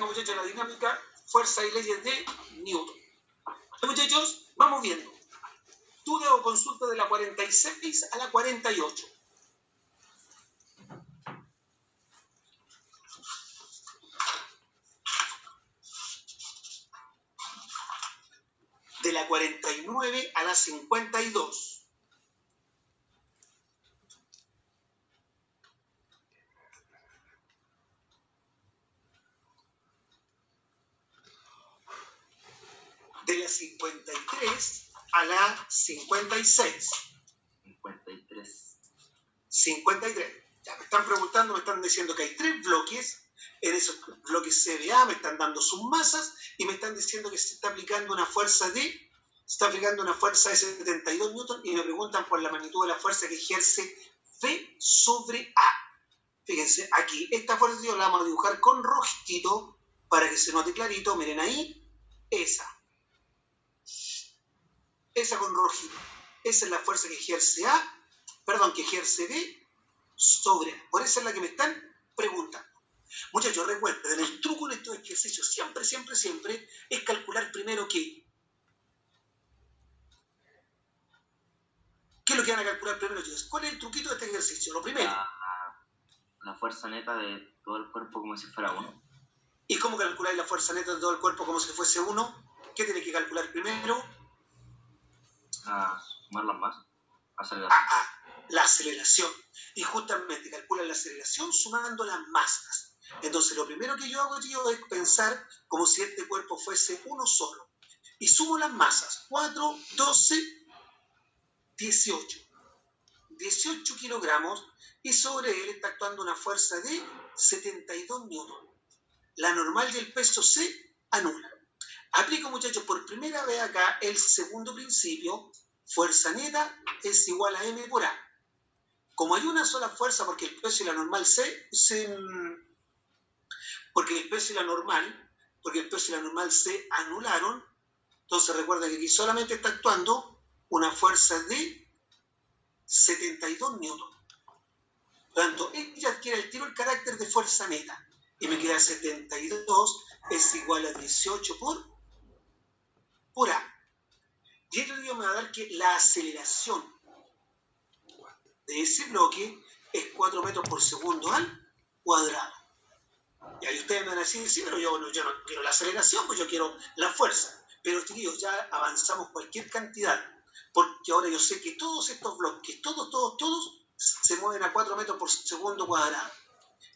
tengo, muchachos, la dinámica, fuerza y leyes de Newton. Muchachos, vamos viendo. Estudio o consulta de la 46 a la 48. De la 49 a la 52. De la 53 a la 56. 53. Ya me están preguntando, me están diciendo que hay 3 bloques. En esos bloques CBA me están dando sus masas y me están diciendo que se está aplicando una fuerza de 72 newton y me preguntan por la magnitud de la fuerza que ejerce V sobre A. Fíjense, aquí, esta fuerza la vamos a dibujar con rojito para que se note clarito. Miren ahí, esa con rojito. Esa es la fuerza que ejerce que ejerce V sobre A. Por esa es la que me están preguntando. Muchachos, recuerden, el truco en estos ejercicios siempre es calcular primero ¿qué es lo que van a calcular primero, chicos? ¿Cuál es el truquito de este ejercicio? Lo primero. La fuerza neta de todo el cuerpo como si fuera uno. ¿Y cómo calculáis la fuerza neta de todo el cuerpo como si fuese uno? ¿Qué tiene que calcular primero? Sumar las masas. La aceleración. Y justamente calculan la aceleración sumando las masas. Entonces, lo primero que yo hago, es pensar como si este cuerpo fuese uno solo. Y sumo las masas. 4, 12, 18. 18 kilogramos y sobre él está actuando una fuerza de 72 newton. La normal y el peso se anulan. Aplico, muchachos, por primera vez acá el segundo principio. Fuerza neta es igual a M por A. Como hay una sola fuerza porque el peso y la normal porque el peso y la normal se anularon, entonces recuerda que aquí solamente está actuando una fuerza de 72 newton. Por lo tanto, ella adquiere el tiro el carácter de fuerza neta. Y me queda 72 es igual a 18 por A. Y esto me va a dar que la aceleración de ese bloque es 4 metros por segundo al cuadrado. Y ahí ustedes me van a decir, sí, pero yo no quiero la aceleración, pues yo quiero la fuerza. Pero, chiquillos, ya avanzamos cualquier cantidad. Porque ahora yo sé que todos estos bloques, todos, se mueven a 4 metros por segundo cuadrado.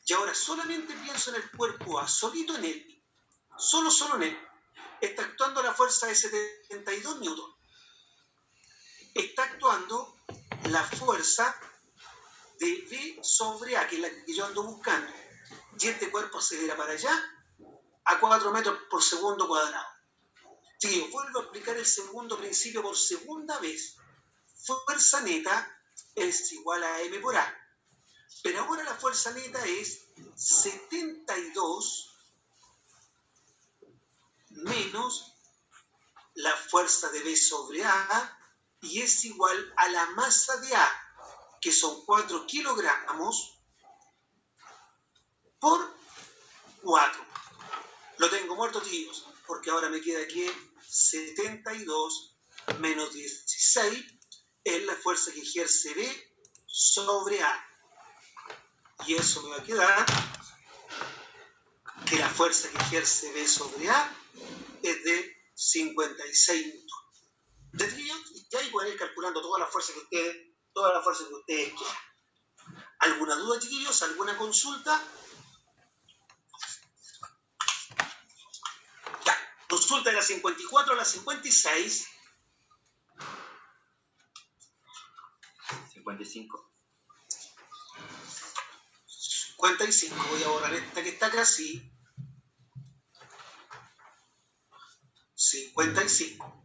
Y ahora solamente pienso en el cuerpo A, solito en él. Solo en él. Está actuando la fuerza de 72 newton. Está actuando la fuerza de V sobre A, que es la que yo ando buscando. Y este cuerpo acelera para allá a 4 metros por segundo cuadrado. Sí, vuelvo a aplicar el segundo principio por segunda vez. Fuerza neta es igual a M por A. Pero ahora la fuerza neta es 72 menos la fuerza de V sobre A y es igual a la masa de A, que son 4 kilogramos por 4. Lo tengo muerto, tíos, porque ahora me queda aquí 72 menos 16 es la fuerza que ejerce V sobre A. Y eso me va a quedar que la fuerza que ejerce V sobre A es de 56 newton. ¿De trillo? Y ahí pueden ir calculando toda la fuerza que ustedes quieran. ¿Alguna duda, chiquillos? ¿Alguna consulta? Ya. Consulta de la 54 a la 56. 55. 55. Voy a borrar esta que está acá, sí. 55.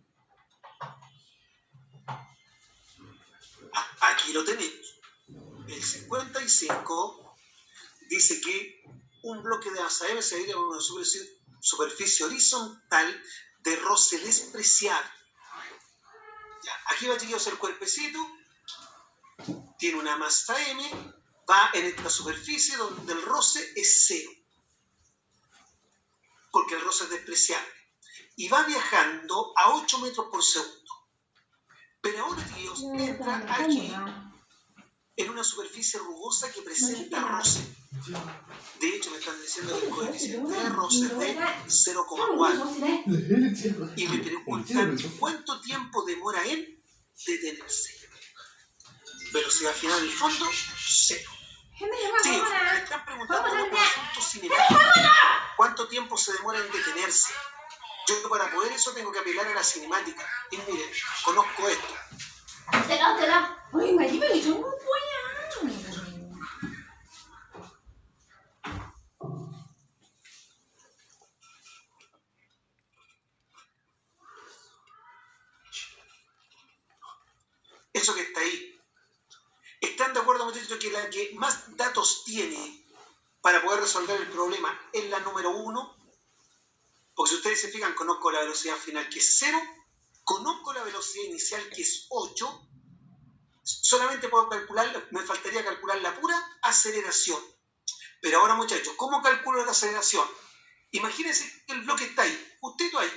Aquí lo tenemos. El 55 dice que un bloque de masa M se adhiere con una superficie horizontal de roce despreciable. Ya, aquí va, chiquillos, el cuerpecito. Tiene una masa M, va en esta superficie donde el roce es 0. porque el roce es despreciable. Y va viajando a 8 metros por segundo. Pero ahora Dios entra aquí en una superficie rugosa que presenta roce. De hecho, me están diciendo que el coeficiente de roce es de 0,4. Y me preguntan cuánto tiempo demora en detenerse. Velocidad final del fondo, 0. Sí, me están preguntando por los asuntos cinemáticos. ¿Cuánto tiempo se demora en detenerse? Yo para poder eso tengo que apelar a la cinemática. Y miren, conozco esto. Eso que está ahí. ¿Están de acuerdo, muchachos, que la que más datos tiene para poder resolver el problema es la número 1? Porque si ustedes se fijan, conozco la velocidad final que es 0, conozco la velocidad inicial que es 8, solamente puedo calcular, me faltaría calcular la pura aceleración. Pero ahora, muchachos, ¿cómo calculo la aceleración? Imagínense que el bloque está ahí, justito ahí.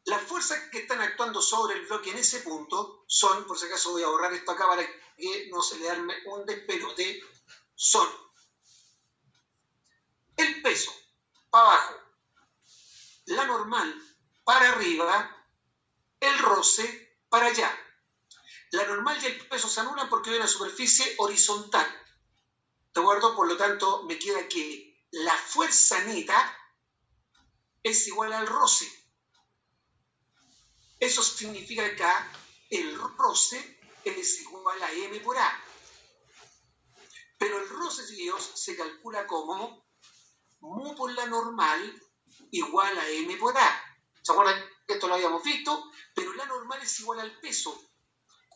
Las fuerzas que están actuando sobre el bloque en ese punto son, por si acaso voy a borrar esto acá para que no se le arme un despelote, son el peso para abajo, la normal para arriba, el roce para allá. La normal y el peso se anulan porque hay una superficie horizontal. ¿De acuerdo? Por lo tanto, me queda que la fuerza neta es igual al roce. Eso significa que el roce es igual a M por A. Pero el roce, chicos, se calcula como mu por la normal igual a M por A. ¿Se acuerdan que esto lo habíamos visto? Pero la normal es igual al peso.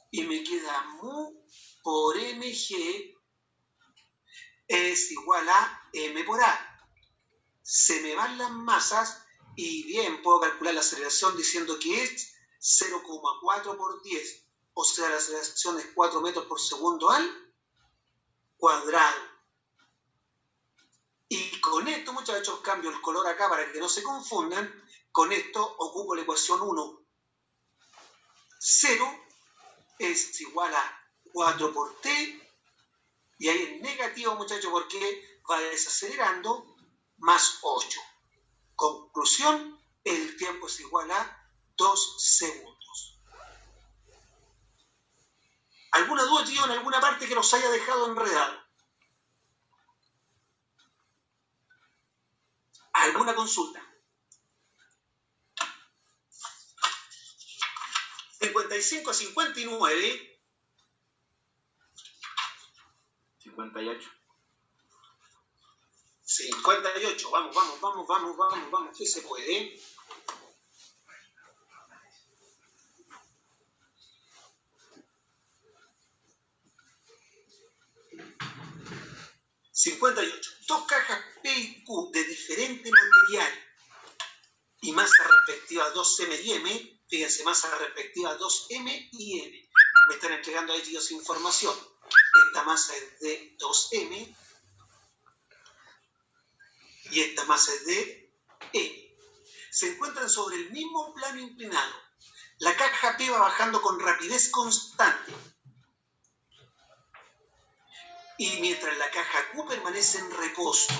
Y me queda mu por mg es igual a M por A. Se me van las masas y bien puedo calcular la aceleración diciendo que es 0,4 por 10. O sea, la aceleración es 4 metros por segundo al cuadrado. Y con esto, muchachos, cambio el color acá para que no se confundan. Con esto ocupo la ecuación 1. 0 es igual a 4 por t. Y ahí es negativo, muchachos, porque va desacelerando, más 8. Conclusión, el tiempo es igual a 2 segundos. ¿Alguna duda, tío, en alguna parte que los haya dejado enredados? ¿Alguna consulta? 55 a 59. 58. 58. Vamos. ¿Qué se puede? Dos cajas P y Q de diferente material y masa respectiva 2M y M. Fíjense, masa respectiva 2M y M. Me están entregando a ellos información. Esta masa es de 2M y esta masa es de M. Se encuentran sobre el mismo plano inclinado. La caja P va bajando con rapidez constante. Y mientras la caja Q permanece en reposo.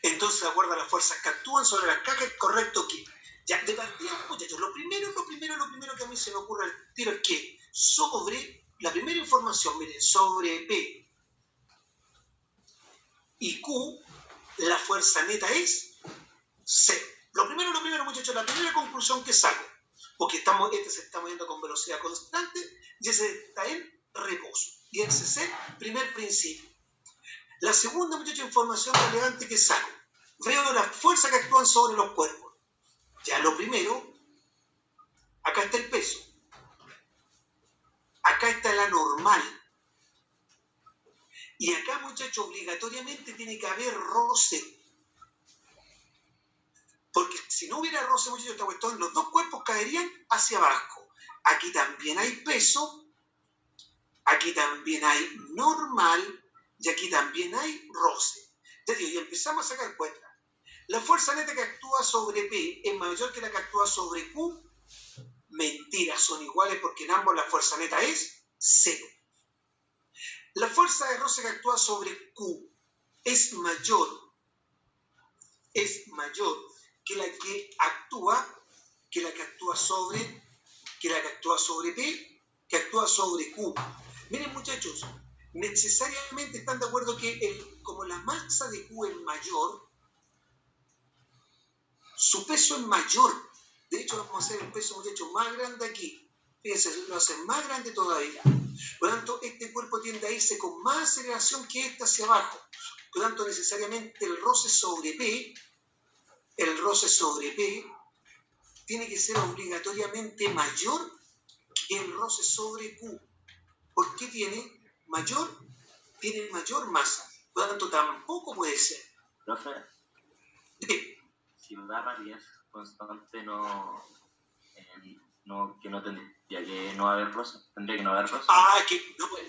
Entonces, de acuerdo a las fuerzas que actúan sobre las cajas, es correcto que, ya, de partida, muchachos, lo primero que a mí se me ocurre al tiro es que sobre la primera información, miren, sobre P y Q, la fuerza neta es 0. Lo primero, muchachos, la primera conclusión que saco, porque este se está moviendo con velocidad constante y ese está en reposo. Y ese es el primer principio. La segunda, muchachos, información relevante que saco. Veo las fuerzas que actúan sobre los cuerpos. Ya lo primero, acá está el peso. Acá está la normal. Y acá, muchachos, obligatoriamente tiene que haber roce. Porque si no hubiera roce, muchachos, esta cuestión, los dos cuerpos caerían hacia abajo. Aquí también hay peso. Aquí también hay normal y aquí también hay roce. Y empezamos a sacar cuenta. La fuerza neta que actúa sobre P es mayor que la que actúa sobre Q. Mentira, son iguales porque en ambos la fuerza neta es 0. La fuerza de roce que actúa sobre Q es mayor que la que actúa sobre P, que actúa sobre Q. Miren, muchachos, necesariamente están de acuerdo que como la masa de Q es mayor, su peso es mayor. De hecho, vamos a hacer el peso, muchachos, más grande aquí. Fíjense, lo hacen más grande todavía. Por lo tanto, este cuerpo tiende a irse con más aceleración que este hacia abajo. Por lo tanto, necesariamente el roce sobre P tiene que ser obligatoriamente mayor que el roce sobre Q. ¿Por qué tiene mayor masa? Por lo tanto, tampoco puede ser. Profe, ¿Sí? si da rapidez constante, que no tendría que no haber roce. Tendría que no haber roce.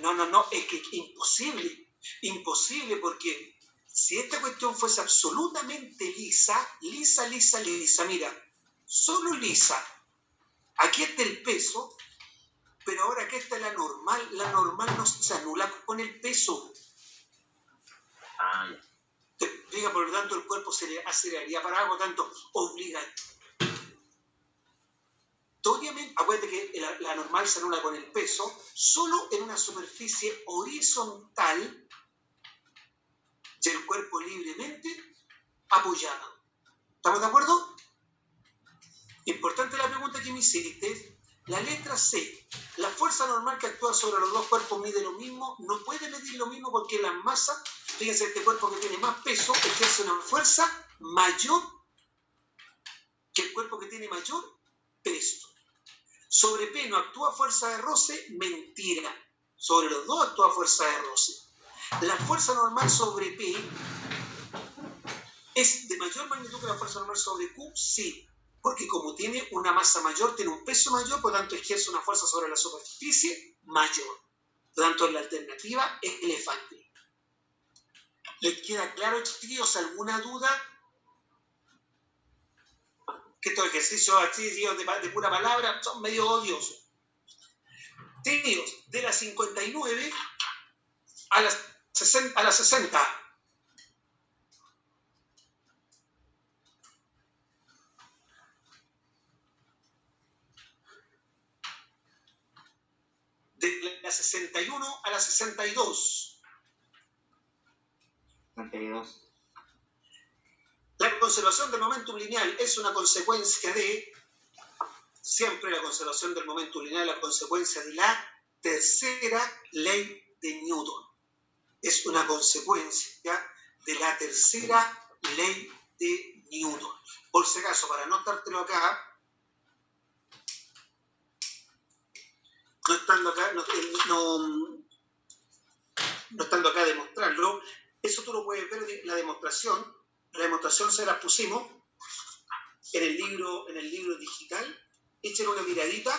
No, es que imposible, porque si esta cuestión fuese absolutamente lisa, mira, solo lisa, aquí está el peso, pero ahora aquí está la normal no se anula con el peso. Ya. Por lo tanto, el cuerpo se le aceleraría para algo, tanto obligatoriamente. Acuérdate que la normal se anula con el peso solo en una superficie horizontal y el cuerpo libremente apoyado. ¿Estamos de acuerdo? Importante la pregunta que me hiciste. La letra C. La fuerza normal que actúa sobre los dos cuerpos mide lo mismo. No puede medir lo mismo porque la masa, fíjense, este cuerpo que tiene más peso ejerce una fuerza mayor que el cuerpo que tiene mayor peso. Sobre P no actúa fuerza de roce, mentira. Sobre los dos actúa fuerza de roce. La fuerza normal sobre P es de mayor magnitud que la fuerza normal sobre Q, sí. Porque como tiene una masa mayor, tiene un peso mayor, por lo tanto ejerce una fuerza sobre la superficie mayor. Por lo tanto, la alternativa es elefante. ¿Les queda claro, chiquillos, alguna duda? Que estos ejercicios así, de pura palabra, son medio odiosos. Chiquillos, de las 59 a las 60. De la 61 a la 62. 62. La conservación del momentum lineal es una consecuencia de, siempre la conservación del momentum lineal es la consecuencia de la tercera ley de Newton. Es una consecuencia de la tercera ley de Newton. Por si acaso, para no estártelo acá, no estando acá a demostrarlo, eso tú lo puedes ver en la demostración. La demostración se la pusimos en el libro digital. Echen una miradita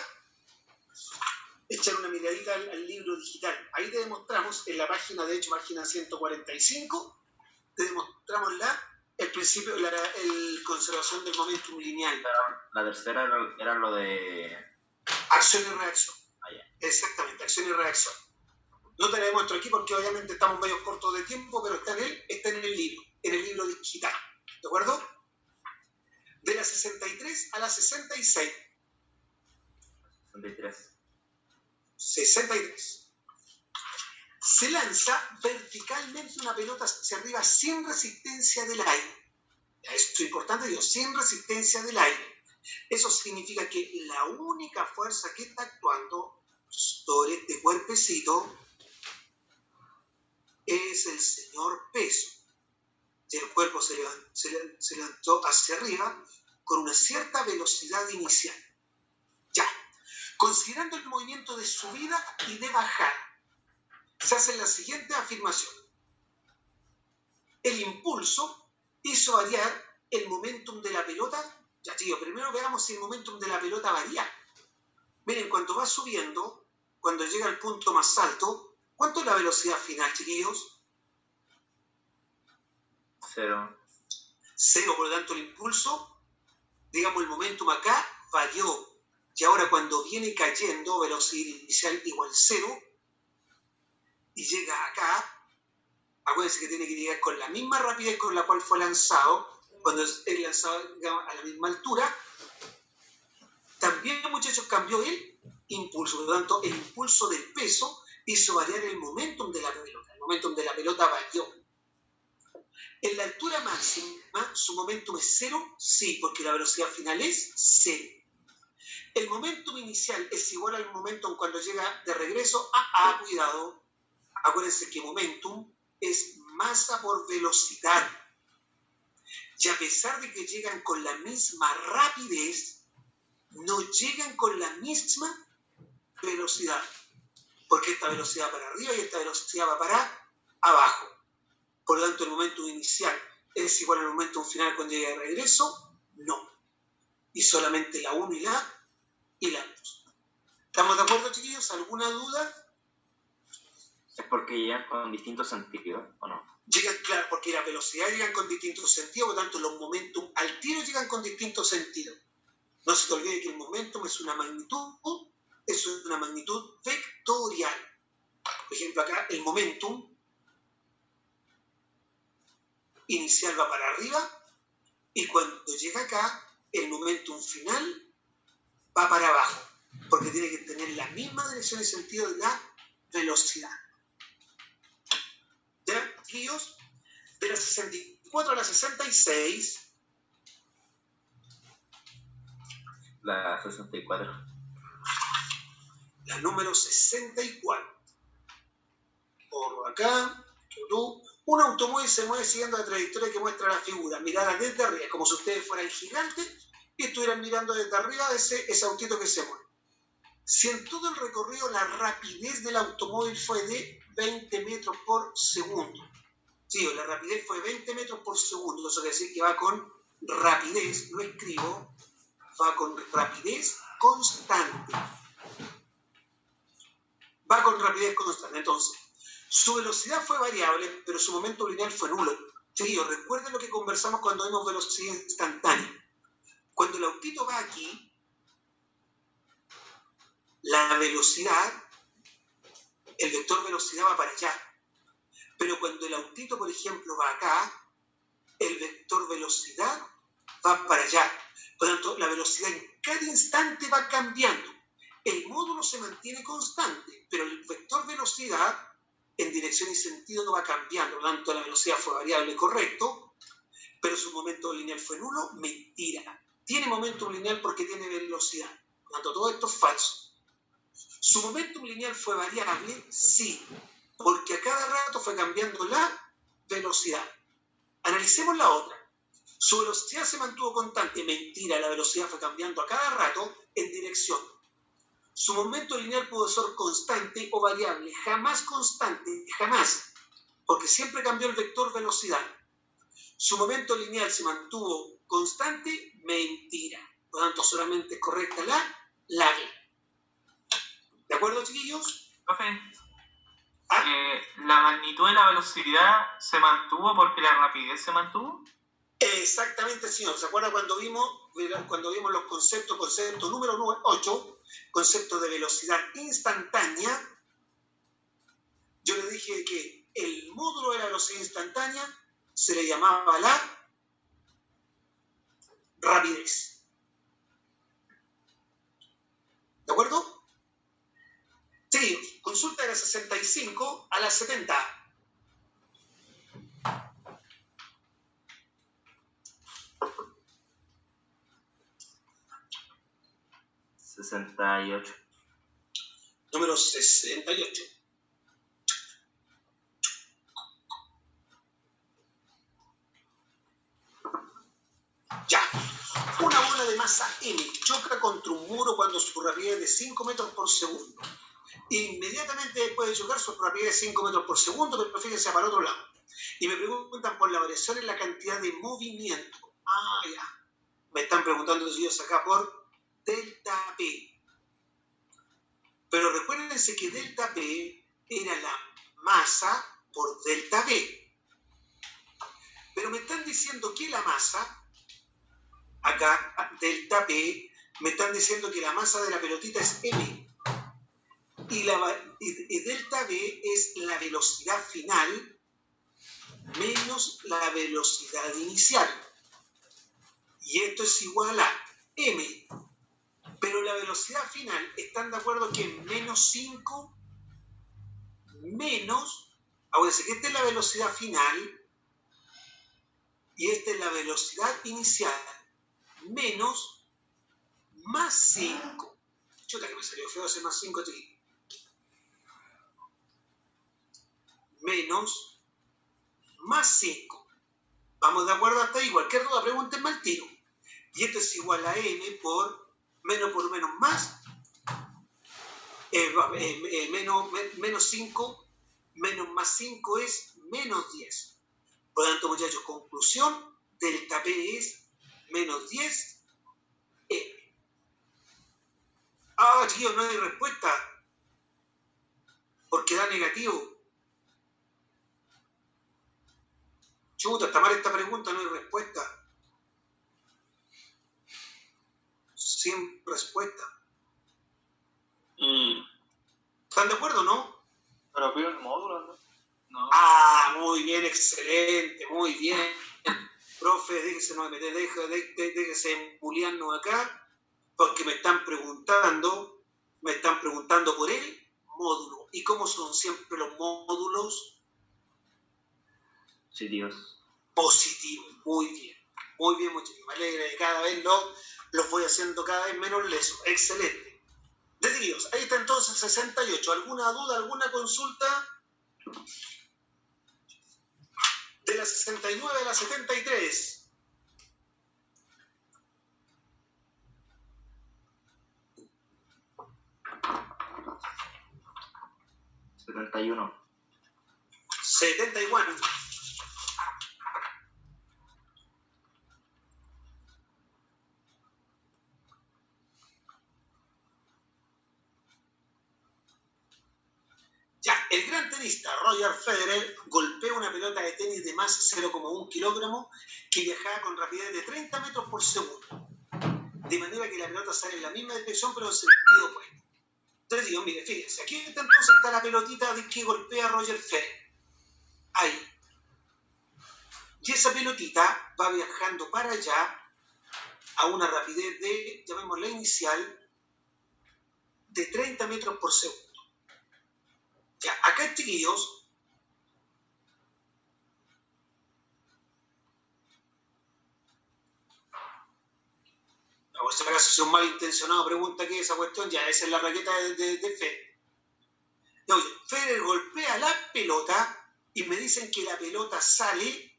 al libro digital. Ahí te demostramos, en la página 145, te demostramos el principio, el conservación del momentum lineal. La tercera era lo de acción y reacción. Ya. Exactamente, acción y reacción. No te la demuestro aquí porque obviamente estamos medio cortos de tiempo, pero está en el libro digital. ¿De acuerdo? De la 63 a la 66. 63. Se lanza verticalmente una pelota hacia arriba sin resistencia del aire. Esto es importante, sin resistencia del aire. Eso significa que la única fuerza que está actuando sobre este cuerpecito es el señor peso. Y el cuerpo se levantó hacia arriba con una cierta velocidad inicial. Ya. Considerando el movimiento de subida y de bajada, se hace la siguiente afirmación. El impulso hizo variar el momentum de la pelota. Ya, tío, primero veamos si el momentum de la pelota varía. Miren, cuando va subiendo, cuando llega al punto más alto, ¿cuánto es la velocidad final, chiquillos? Cero. Cero, por lo tanto el impulso, digamos el momentum acá, varió. Y ahora cuando viene cayendo, velocidad inicial igual cero, y llega acá, acuérdense que tiene que llegar con la misma rapidez con la cual fue lanzado, cuando es lanzado, digamos, a la misma altura. También, muchachos, cambió el impulso. Por lo tanto, el impulso del peso hizo variar el momentum de la pelota. El momentum de la pelota varió. En la altura máxima, ¿su momentum es cero? Sí, porque la velocidad final es cero. El momentum inicial es igual al momentum cuando llega de regreso. Cuidado. Acuérdense que momentum es masa por velocidad. Y a pesar de que llegan con la misma rapidez, no llegan con la misma velocidad. Porque esta velocidad va para arriba y esta velocidad va para abajo. Por lo tanto, el momentum inicial es igual al momentum final cuando llega de regreso. No. Y solamente la 1 y la 2. ¿Estamos de acuerdo, chiquillos? ¿Alguna duda? ¿Es porque llegan con distintos sentidos o no? Llegan, claro, porque las velocidades llegan con distintos sentidos, por lo tanto los momentum al tiro llegan con distintos sentidos. No se te olvide que el momentum es una magnitud vectorial. Por ejemplo, acá el momentum inicial va para arriba y cuando llega acá, el momentum final va para abajo, porque tiene que tener la misma dirección y sentido de la velocidad. ¿Ya, chiquillos? De la 64 a la 66. La 64. La número 64. Por acá. Un automóvil se mueve siguiendo la trayectoria que muestra la figura, mirada desde arriba, como si ustedes fueran gigantes y estuvieran mirando desde arriba ese autito que se mueve. Si en todo el recorrido la rapidez del automóvil fue de 20 metros por segundo. Sí, la rapidez fue 20 metros por segundo. Eso quiere decir que va con rapidez, lo escribo, va con rapidez constante. Va con rapidez constante. Entonces, su velocidad fue variable, pero su momento lineal fue nulo. Sí, recuerden lo que conversamos cuando vimos velocidad instantánea. Cuando el autito va aquí, la velocidad, el vector velocidad va para allá. Pero cuando el autito, por ejemplo, va acá, el vector velocidad va para allá. Por lo tanto, la velocidad en cada instante va cambiando. El módulo se mantiene constante, pero el vector velocidad en dirección y sentido va cambiando. Por lo tanto, la velocidad fue variable, correcto, pero su momento lineal fue nulo, mentira. Tiene momento lineal porque tiene velocidad. Por lo tanto, todo esto es falso. ¿Su momentum lineal fue variable? Sí, porque a cada rato fue cambiando la velocidad. Analicemos la otra. Su velocidad se mantuvo constante. Mentira, la velocidad fue cambiando a cada rato en dirección. Su momento lineal pudo ser constante o variable. Jamás constante, jamás, porque siempre cambió el vector velocidad. Su momento lineal se mantuvo constante, mentira. Por lo tanto, solamente es correcta la B. ¿De acuerdo, chiquillos? Profe, la magnitud de la velocidad se mantuvo porque la rapidez se mantuvo. Exactamente, señor. ¿Se acuerda cuando vimos los conceptos, concepto número 8, concepto de velocidad instantánea? Yo le dije que el módulo de la velocidad instantánea se le llamaba la rapidez. ¿De acuerdo? Sí, consulta de la 65 a la 70. Número 68. Ya. Una bola de masa M choca contra un muro cuando su rapidez es de 5 metros por segundo. Inmediatamente después de chocar, su rapidez es 5 metros por segundo, pero fíjense para el otro lado. Y me preguntan por la variación en la cantidad de movimiento. Ya. Me están preguntando si yo acá por delta P. Pero recuérdense que delta P era la masa por delta V. Pero me están diciendo que la masa, acá, delta P, me están diciendo que la masa de la pelotita es M. Y delta V es la velocidad final menos la velocidad inicial. Y esto es igual a M. Pero la velocidad final, ¿están de acuerdo que es menos 5 menos? Acuérdense que esta es la velocidad final y esta es la velocidad inicial menos más 5. Chuta que me salió feo ese más 5 aquí. Menos más 5. ¿Vamos de acuerdo hasta ahí? Cualquier duda, pregúntenme al tiro. Y esto es igual a m por menos más, menos 5, menos más 5 es menos 10. Por lo tanto, muchachos, conclusión, delta P es menos 10 M. Ah, chiquillos, no hay respuesta, porque da negativo. Chuta, está mal esta pregunta, no hay respuesta. Sin respuesta. ¿Están de acuerdo, no? Pero pido el módulo, ¿no? No. Ah, muy bien, excelente, muy bien. Profe, déjese no meter, déjese embuliarnos acá, porque me están preguntando por el módulo. ¿Y cómo son siempre los módulos? Sí, Dios. Positivos. Muy bien, muchachos. Me alegra que cada vez los voy haciendo cada vez menos lesos. Excelente. Decididos. Ahí está entonces el 68. ¿Alguna duda, alguna consulta? De la 69 a la 73. ¿71? 71. Ya, el gran tenista Roger Federer golpea una pelota de tenis de más 0,1 kilogramo que viajaba con rapidez de 30 metros por segundo. De manera que la pelota sale en la misma dirección pero en sentido opuesto. Entonces digo, mire, fíjense, aquí entonces está la pelotita que golpea Roger Federer. Ahí. Y esa pelotita va viajando para allá a una rapidez de, llamémosla inicial, de 30 metros por segundo. Ya, acá, chiquillos, por si acaso si un malintencionado pregunta qué es esa cuestión, ya esa es la raqueta de Federer. Oye, Federer golpea la pelota y me dicen que la pelota sale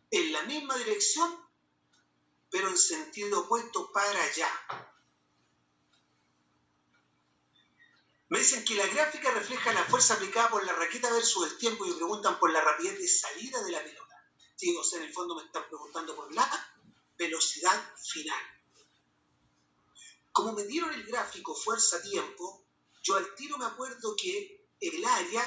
en la misma dirección, pero en sentido opuesto para allá. Me dicen que la gráfica refleja la fuerza aplicada por la raqueta versus el tiempo y me preguntan por la rapidez de salida de la pelota. Sí, o sea, en el fondo me están preguntando por la velocidad final. Como me dieron el gráfico fuerza-tiempo, yo al tiro me acuerdo que el área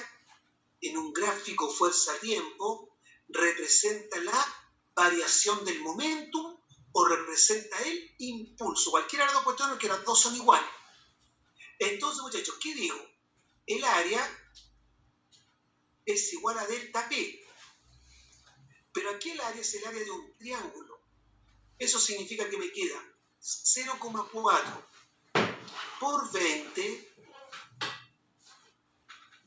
en un gráfico fuerza-tiempo representa la variación del momentum o representa el impulso. Cualquiera de las dos cuestiones que las dos son iguales. Entonces, muchachos, ¿qué digo? El área es igual a delta P. Pero aquí el área es el área de un triángulo. Eso significa que me queda 0,4 por 20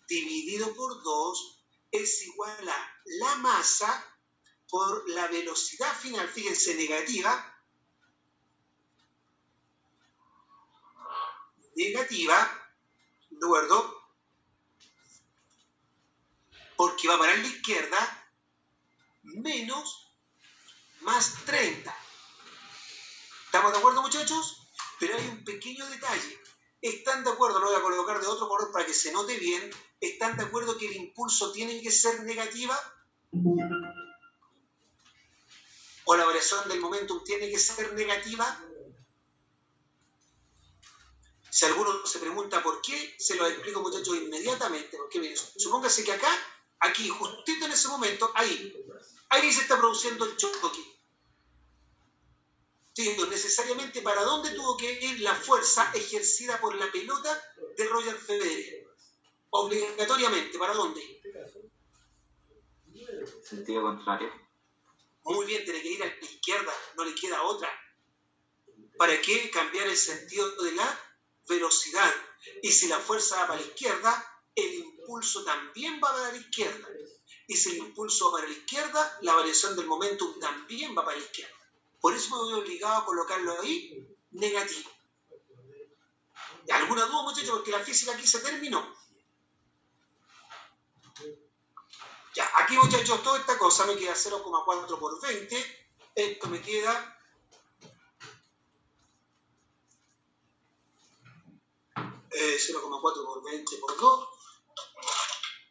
dividido por 2 es igual a la masa por la velocidad final, fíjense, negativa, ¿de acuerdo? Porque va para la izquierda, menos más 30. ¿Estamos de acuerdo, muchachos? Pero hay un pequeño detalle. ¿Están de acuerdo? Lo voy a colocar de otro color para que se note bien. ¿Están de acuerdo que el impulso tiene que ser negativa? ¿O la variación del momentum tiene que ser negativa? Si alguno se pregunta por qué, se lo explico, muchachos, inmediatamente. Porque miren, supóngase que acá aquí, justito en ese momento, ahí se está produciendo el choque. Sí, necesariamente, ¿para dónde tuvo que ir la fuerza ejercida por la pelota de Roger Federer? Obligatoriamente, ¿para dónde? Sentido contrario. Muy bien, tiene que ir a la izquierda, no le queda otra. ¿Para qué cambiar el sentido de la velocidad? Y si la fuerza va para la izquierda, el impulso también va para la izquierda. Y si el impulso va para la izquierda, la variación del momentum también va para la izquierda. Por eso me voy obligado a colocarlo ahí, negativo. ¿Alguna duda, muchachos? Porque la física aquí se terminó. Ya, aquí, muchachos, toda esta cosa me queda 0,4 por 20. Esto me queda 0,4 por 20 por 2.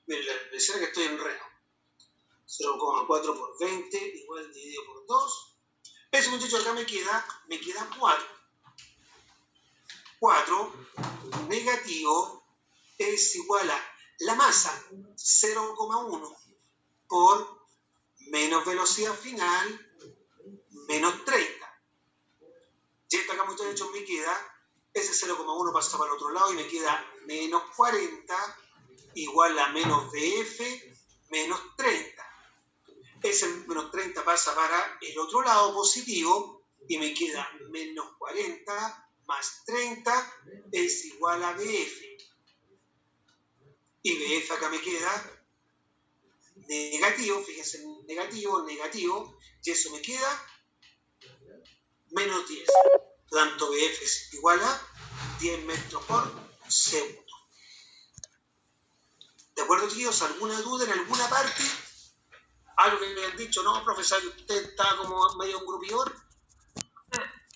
Miren, les que estoy en reno. 0,4 por 20 igual dividido por 2. Eso, muchachos, acá me queda 4. 4 negativo es igual a la masa 0,1 por menos velocidad final menos 30. Y esto acá, muchachos, me queda, ese 0,1 pasa para el otro lado y me queda menos 40 igual a menos BF menos 30. Ese menos 30 pasa para el otro lado positivo y me queda menos 40 más 30 es igual a BF. Y BF acá me queda negativo, fíjense, negativo, y eso me queda menos 10. Tanto BF es igual a 10 metros por segundo. ¿De acuerdo, chicos? ¿Alguna duda en alguna parte? Algo que me han dicho, no, profesor, usted está como medio un grupidor.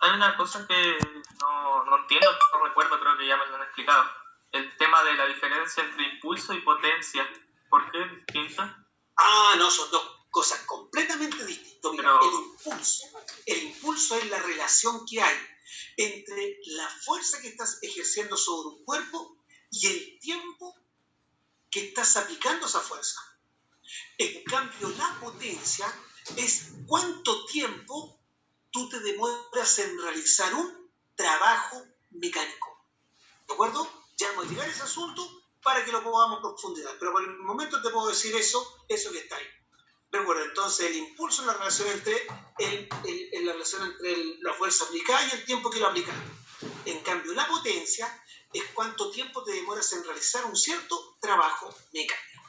Hay una cosa que no entiendo, no recuerdo, creo que ya me lo han explicado. El tema de la diferencia entre impulso y potencia. ¿Por qué es distinta? No, son dos cosas completamente distintas. Mira, el impulso es la relación que hay entre la fuerza que estás ejerciendo sobre un cuerpo y el tiempo que estás aplicando esa fuerza. En cambio, la potencia es cuánto tiempo tú te demoras en realizar un trabajo mecánico. ¿De acuerdo? Ya vamos a llegar a ese asunto para que lo podamos profundizar. Pero por el momento te puedo decir eso que está ahí. Recuerda, entonces el impulso es la relación entre, la fuerza aplicada y el tiempo que lo aplicas. En cambio, la potencia es cuánto tiempo te demoras en realizar un cierto trabajo mecánico.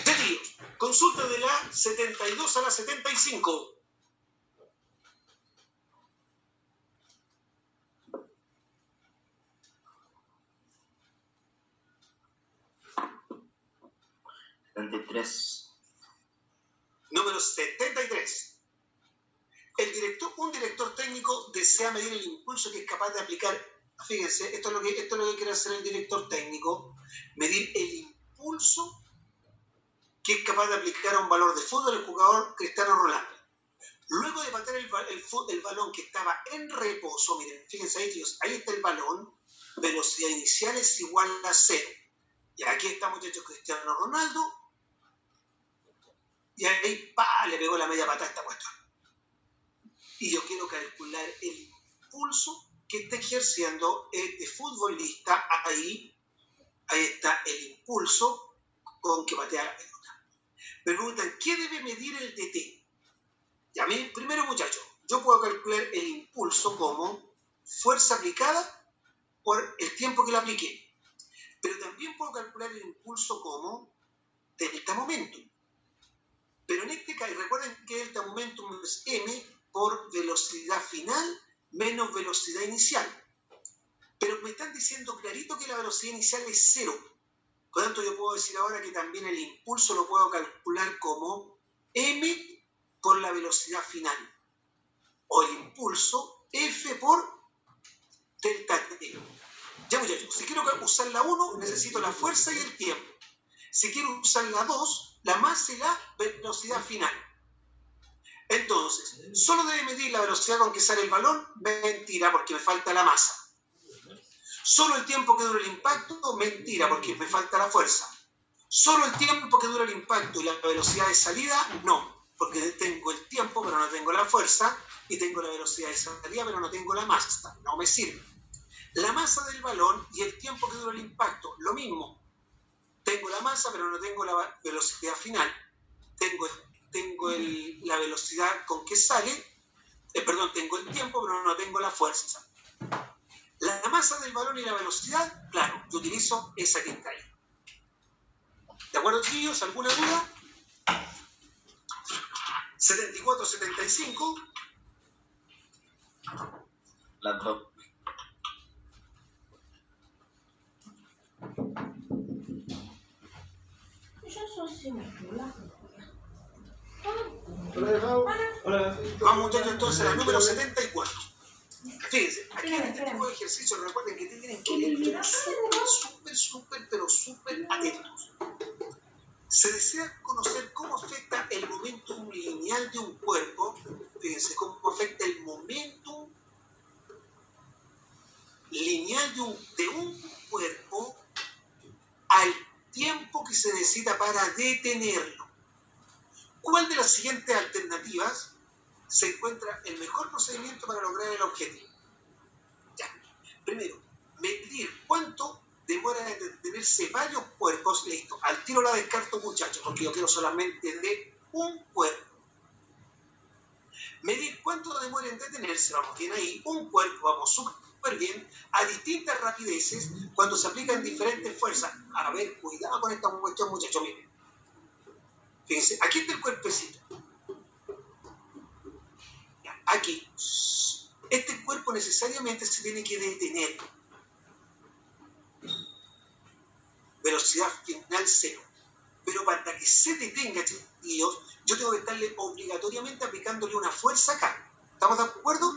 Tíos, consulta de la 72 a la 75. Número 73. Un director técnico desea medir el impulso que es capaz de aplicar. Fíjense, esto es lo que quiere hacer el director técnico, medir el impulso que es capaz de aplicar a un valor de fútbol el jugador Cristiano Ronaldo. Luego de patear el balón que estaba en reposo, miren, fíjense ahí, tíos, ahí está el balón, velocidad inicial es igual a 0. Y aquí está, muchachos, Cristiano Ronaldo, y ahí, le pegó la media patada a esta cuestión. Y yo quiero calcular el impulso que está ejerciendo este futbolista. Ahí está el impulso con que patea la pelota. Me preguntan, ¿qué debe medir el DT? Y a mí, primero, muchachos, yo puedo calcular el impulso como fuerza aplicada por el tiempo que la apliqué. Pero también puedo calcular el impulso como delta momentum. Pero en este caso, recuerden que delta momentum es m por velocidad final menos velocidad inicial. Pero me están diciendo clarito que la velocidad inicial es 0. Por lo tanto, yo puedo decir ahora que también el impulso lo puedo calcular como m por la velocidad final. O el impulso f por delta t. Ya, muchachos, si quiero usar la 1, necesito la fuerza y el tiempo. Si quiero usar la 2, la masa y la velocidad final. Entonces, ¿solo debe medir la velocidad con que sale el balón? Mentira, porque me falta la masa. ¿Solo el tiempo que dura el impacto? Mentira, porque me falta la fuerza. ¿Solo el tiempo que dura el impacto y la velocidad de salida? No, porque tengo el tiempo pero no tengo la fuerza y tengo la velocidad de salida pero no tengo la masa. No me sirve. La masa del balón y el tiempo que dura el impacto, lo mismo. Tengo la masa pero no tengo la velocidad final. Tengo la velocidad con que sale, tengo el tiempo pero no tengo la fuerza. La masa del balón y la velocidad, claro, yo utilizo esa que está ahí. ¿De acuerdo, chicos? ¿Alguna duda? 74, 75. Las dos. Vamos, muchachos, entonces a la número 74. Fíjense, aquí en este tipo de ejercicios recuerden que tienen que ir súper atentos. Se desea conocer cómo afecta el momentum lineal de un cuerpo. Fíjense, cómo afecta el momentum lineal de un cuerpo al tiempo que se necesita para detenerlo. ¿Cuál de las siguientes alternativas se encuentra el mejor procedimiento para lograr el objetivo? Ya. Primero, medir cuánto demora en detenerse varios cuerpos. Listo, al tiro la descarto, muchachos, porque yo quiero solamente de un cuerpo. Medir cuánto demora en detenerse, vamos bien ahí, un cuerpo, vamos súper bien, a distintas rapideces cuando se aplican diferentes fuerzas. A ver, cuidado con esta cuestión, muchachos, miren. Fíjense, aquí está el cuerpecito. Aquí. Este cuerpo necesariamente se tiene que detener. Velocidad final 0. Pero para que se detenga, chiquillos, yo tengo que estarle obligatoriamente aplicándole una fuerza acá. ¿Estamos de acuerdo?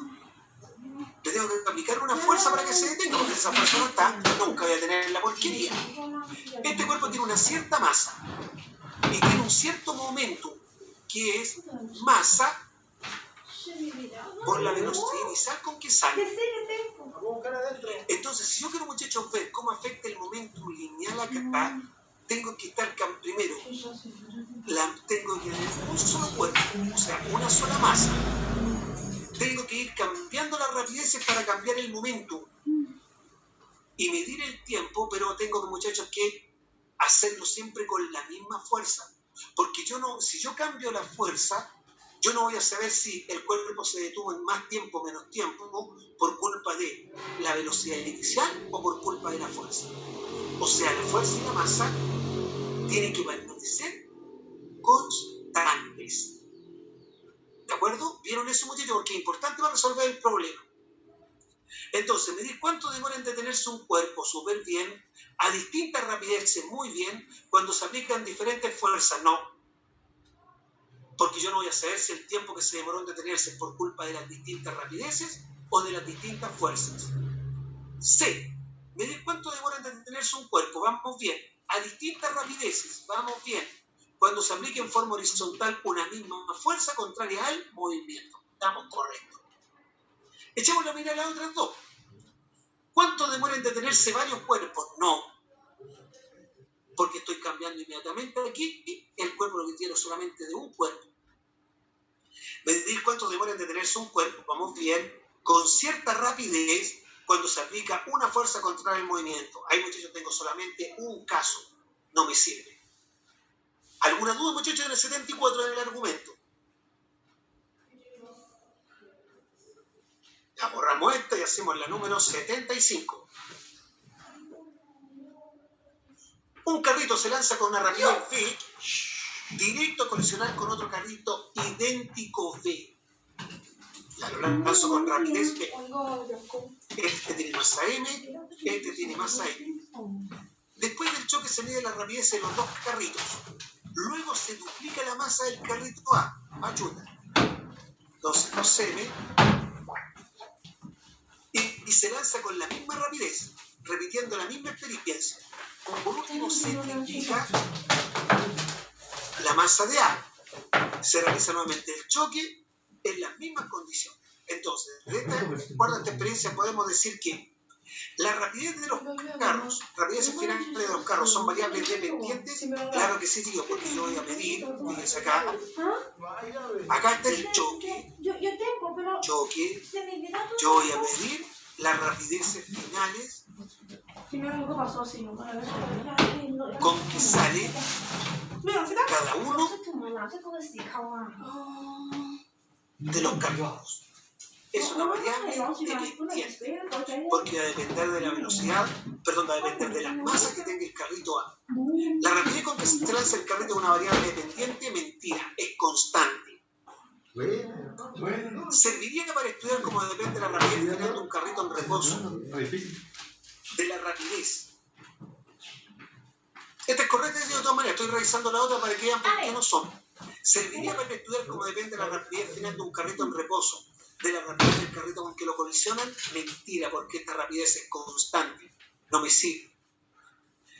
Le tengo que aplicar una fuerza para que se detenga, porque esa fuerza no está, nunca voy a tener la porquería. Este cuerpo tiene una cierta masa y tiene un cierto momento, que es masa por la velocidad inicial con que sale. Entonces, si yo quiero, muchachos, ver cómo afecta el momento lineal acá, tengo que estar primero, tengo que tener un solo cuerpo, o sea, una sola masa. Tengo que ir cambiando las rapideces para cambiar el momento y medir el tiempo, pero tengo que, muchachos, que hacerlo siempre con la misma fuerza. Porque si yo cambio la fuerza, yo no voy a saber si el cuerpo se detuvo en más tiempo o menos tiempo por culpa de la velocidad inicial o por culpa de la fuerza. O sea, la fuerza y la masa tienen que permanecer constantes. ¿De acuerdo? ¿Vieron eso, muchachos? Porque es importante para resolver el problema. Entonces, medir cuánto demora en detenerse un cuerpo, súper bien, a distintas rapideces, muy bien, cuando se aplican diferentes fuerzas, no. Porque yo no voy a saber si el tiempo que se demoró en detenerse es por culpa de las distintas rapideces o de las distintas fuerzas. C. Medir cuánto demora en detenerse un cuerpo, vamos bien, a distintas rapideces, vamos bien, cuando se aplique en forma horizontal una misma fuerza contraria al movimiento. Estamos correctos. Echemos la mirada a las otras dos. ¿Cuánto demora en detenerse varios cuerpos? No. Porque estoy cambiando inmediatamente aquí el cuerpo, lo que quiero solamente de un cuerpo. Medir cuánto demora en detenerse un cuerpo, vamos bien, con cierta rapidez cuando se aplica una fuerza contraria al movimiento. Ahí, muchachos, tengo solamente un caso. No me sirve. ¿Alguna duda, muchachos, en el 74 en el argumento? Ya borramos esta y hacemos la número 75. Un carrito se lanza con una rapidez V, directo a colisionar con otro carrito idéntico V. Ya lo lanzo con rapidez V. Este tiene masa M, este tiene masa M. Después del choque se mide la rapidez de los dos carritos. Luego se duplica la masa del carrito A, machuta. Entonces 2M. Y se lanza con la misma rapidez, repitiendo la misma experiencia. Por último, se triplica la masa de A. Se realiza nuevamente el choque en las mismas condiciones. Entonces, de esta experiencia podemos decir que La rapidez de los carros, rapideces finales de los carros son variables dependientes. Claro que sí, tío, porque yo voy a medir, fíjense acá. Acá está el choque. Choque. Yo voy a medir las rapideces finales con que sale cada uno de los carros. Es una variable dependiente, porque va a depender de la velocidad, va a depender de las masas que tenga el carrito A. La rapidez con que se lanza el carrito es una variable dependiente, mentira, es constante. Serviría para estudiar cómo depende la rapidez final de un carrito en reposo. De la rapidez. Esta es correcta, de todas maneras, estoy revisando la otra para que vean por qué no son. Serviría para estudiar cómo depende la rapidez final de un carrito en reposo. De la rapidez del carrito con que lo colisionan, mentira, porque esta rapidez es constante, no me sirve.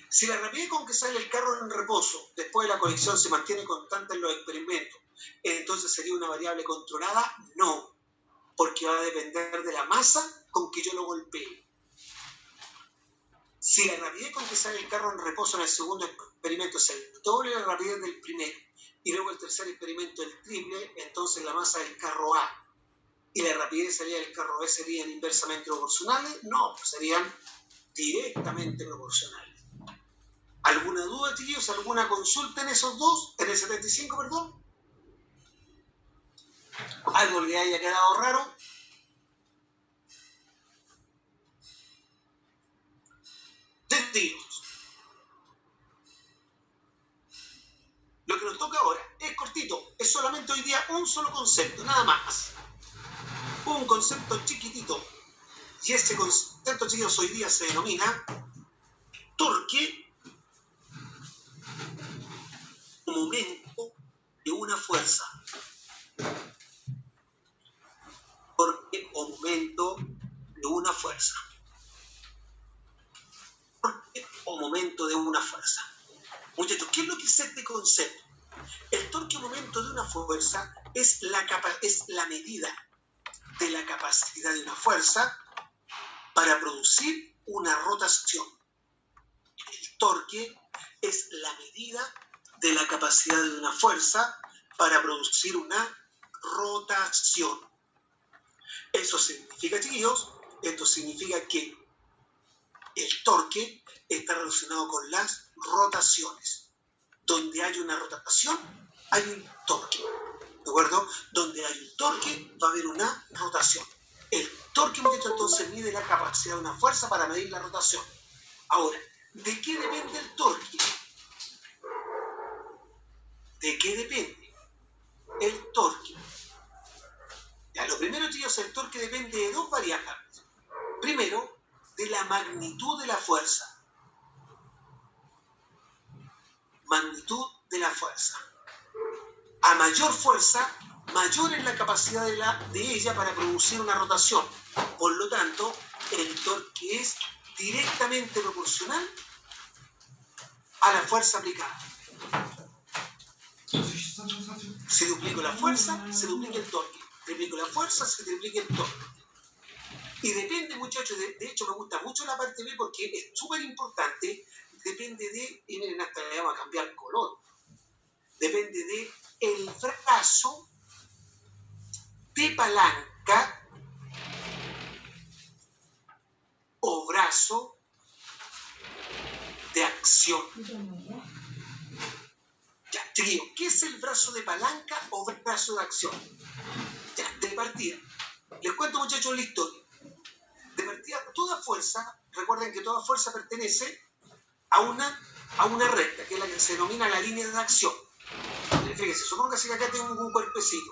Si la rapidez con que sale el carro en reposo después de la colisión se mantiene constante en los experimentos, entonces sería una variable controlada, no, porque va a depender de la masa con que yo lo golpee. Si la rapidez con que sale el carro en reposo en el segundo experimento es el doble de la rapidez del primero, y luego el tercer experimento el triple, entonces la masa del carro A y la rapidez de salida del carro B serían inversamente proporcionales. No, serían directamente proporcionales. ¿Alguna duda, chiquillos? ¿Alguna consulta en esos dos? ¿En el 75, perdón? ¿Algo le haya quedado raro? Testigos. Lo que nos toca ahora es cortito, es solamente hoy día un solo concepto, nada más. Un concepto chiquitito. Y ese concepto, chicos, hoy día se denomina torque, momento de una fuerza. Torque o momento de una fuerza. Torque o momento de una fuerza. Muchachos, ¿qué es lo que es este concepto? El torque o momento de una fuerza es la medida de la capacidad de una fuerza para producir una rotación. El torque es la medida de la capacidad de una fuerza para producir una rotación. Eso significa, chiquillos, esto significa que el torque está relacionado con las rotaciones. Donde hay una rotación, hay un torque. ¿De acuerdo? Donde hay un torque, va a haber una rotación. El torque, muchachos, entonces mide la capacidad de una fuerza para medir la rotación. Ahora, ¿de qué depende el torque? ¿De qué depende el torque? Ya, lo primero, chicos, el torque depende de dos variables. Primero, de la magnitud de la fuerza. Magnitud de la fuerza. A mayor fuerza, mayor es la capacidad de ella para producir una rotación. Por lo tanto, el torque es directamente proporcional a la fuerza aplicada. Si duplico la fuerza, se duplica el torque. Triplico la fuerza, se triplica el torque. Y depende, muchachos, de hecho me gusta mucho la parte B porque es súper importante. Depende de, y miren, hasta le vamos a cambiar color. Depende de el brazo de palanca o brazo de acción. Ya, trío, ¿qué es el brazo de palanca o brazo de acción? Ya, de partida, les cuento, muchachos, la historia. De partida, toda fuerza, recuerden que toda fuerza pertenece a una recta, que es la que se denomina la línea de acción. Fíjense, supóngase que acá tengo un cuerpecito.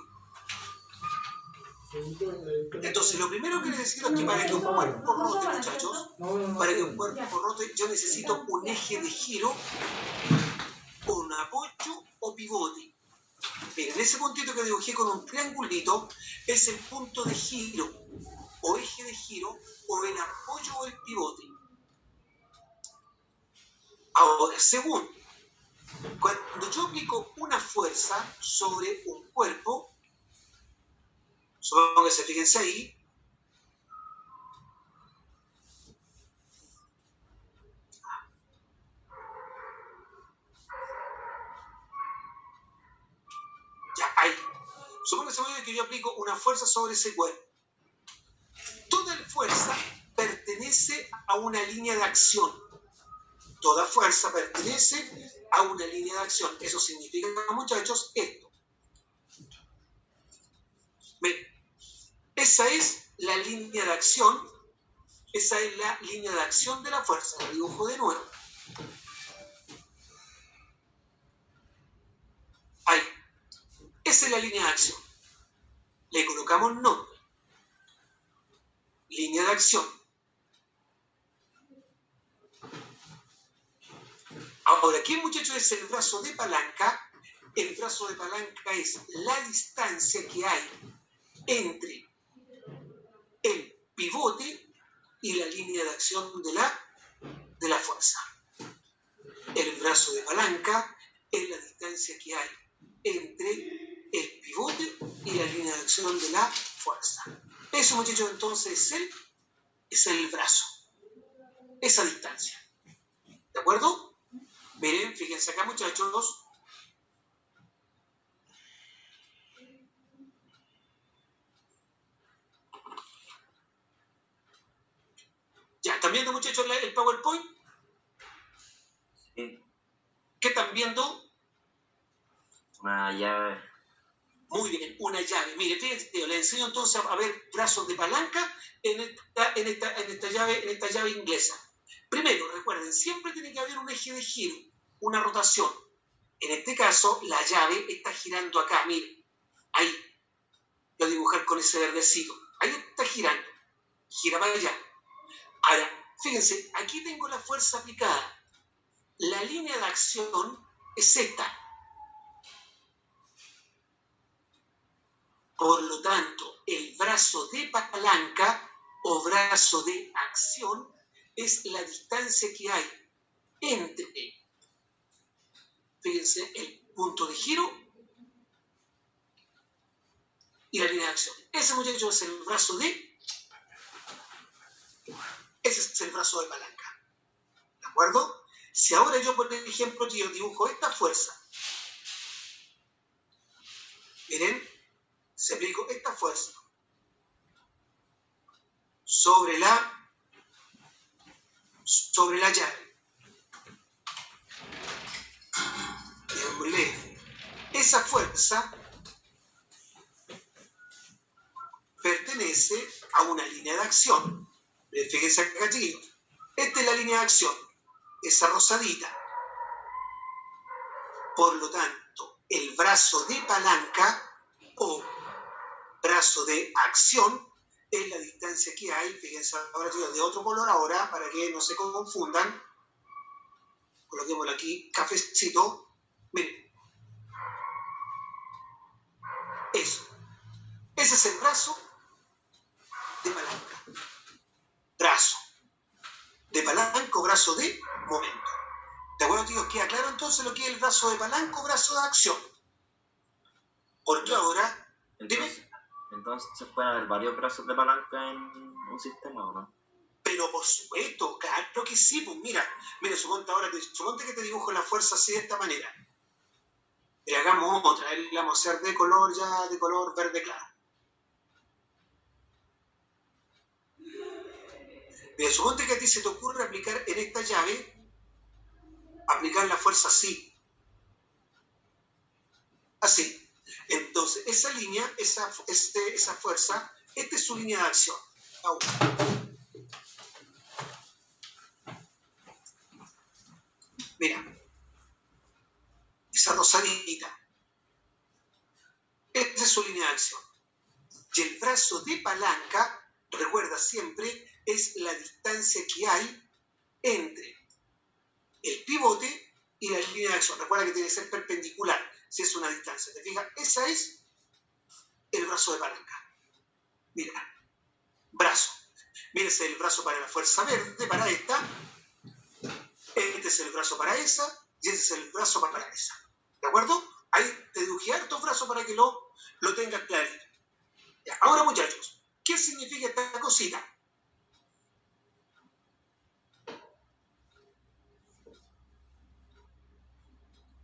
Entonces, lo primero que necesito es que para que un cuerpo rote, muchachos, para que un cuerpo rote, yo necesito un eje de giro, un apoyo o pivote. Miren, ese puntito que dibujé con un triangulito es el punto de giro, o eje de giro, o el apoyo o el pivote. Ahora, segundo, cuando yo aplico una fuerza sobre un cuerpo, supongo que se fíjense ahí, Supóngase que yo aplico una fuerza sobre ese cuerpo. Toda fuerza pertenece a una línea de acción. Toda fuerza pertenece a una línea de acción. Eso significa, muchachos, esto. ¿Ven? Esa es la línea de acción. Esa es la línea de acción de la fuerza. La dibujo de nuevo. Ahí. Esa es la línea de acción. Le colocamos nombre. Línea de acción. Ahora, ¿qué, muchachos, es el brazo de palanca? El brazo de palanca es la distancia que hay entre el pivote y la línea de acción de la fuerza. El brazo de palanca es la distancia que hay entre el pivote y la línea de acción de la fuerza. Eso, muchachos, entonces es el brazo. Esa distancia. ¿De acuerdo? Miren, fíjense acá, muchachos. Ya, ¿están viendo, muchachos, el PowerPoint? Sí. ¿Qué están viendo? Una llave. Muy bien, una llave. Mire, fíjense, le enseño entonces a ver brazos de palanca en esta llave inglesa. Primero, recuerden, siempre tiene que haber un eje de giro, una rotación. En este caso, la llave está girando acá, miren. Ahí. Lo voy a dibujar con ese verdecito. Ahí está girando. Gira para allá. Ahora, fíjense, aquí tengo la fuerza aplicada. La línea de acción es esta. Por lo tanto, el brazo de palanca o brazo de acción es la distancia que hay entre, fíjense, el punto de giro y la línea de acción. Ese, muchachos, es el brazo ese es el brazo de palanca. ¿De acuerdo? Si ahora yo, por ejemplo, yo dibujo esta fuerza, miren, se aplicó esta fuerza sobre la llave. Esa fuerza pertenece a una línea de acción. Fíjense acá, chiquillos. Esta es la línea de acción, esa rosadita. Por lo tanto, el brazo de palanca o brazo de acción es la distancia que hay. Fíjense ahora, chicos, de otro color ahora, para que no se confundan. Coloquémoslo aquí, cafecito. Miren. Eso. Ese es el brazo de palanca. Brazo de palanca o brazo de momento. ¿De acuerdo, chicos? ¿Queda claro entonces lo que es el brazo de palanca o brazo de acción? Porque ahora, dime. Entonces pueden haber varios brazos de palanca en un sistema, ¿o no? Pero por supuesto, claro que sí. Pues mira, suponte que te dibujo la fuerza así de esta manera. Y hagamos otra, la vamos a hacer de color verde claro. Mira, suponte que a ti se te ocurre aplicar en esta llave, aplicar la fuerza así. Así. Entonces, esa línea, esa fuerza, esta es su línea de acción. Ahora. Mira. Esa rosadita. Esta es su línea de acción. Y el brazo de palanca, recuerda siempre, es la distancia que hay entre el pivote y la línea de acción. Recuerda que tiene que ser perpendicular si es una distancia. ¿Te fijas? Esa es el brazo de palanca. Mira, brazo. Mira, ese es el brazo para la fuerza verde, para esta. Este es el brazo para esa y este es el brazo para esa. ¿De acuerdo? Ahí te dibujé hartos brazos para que lo tengas clarito. Ya, ahora, muchachos, ¿qué significa esta cosita?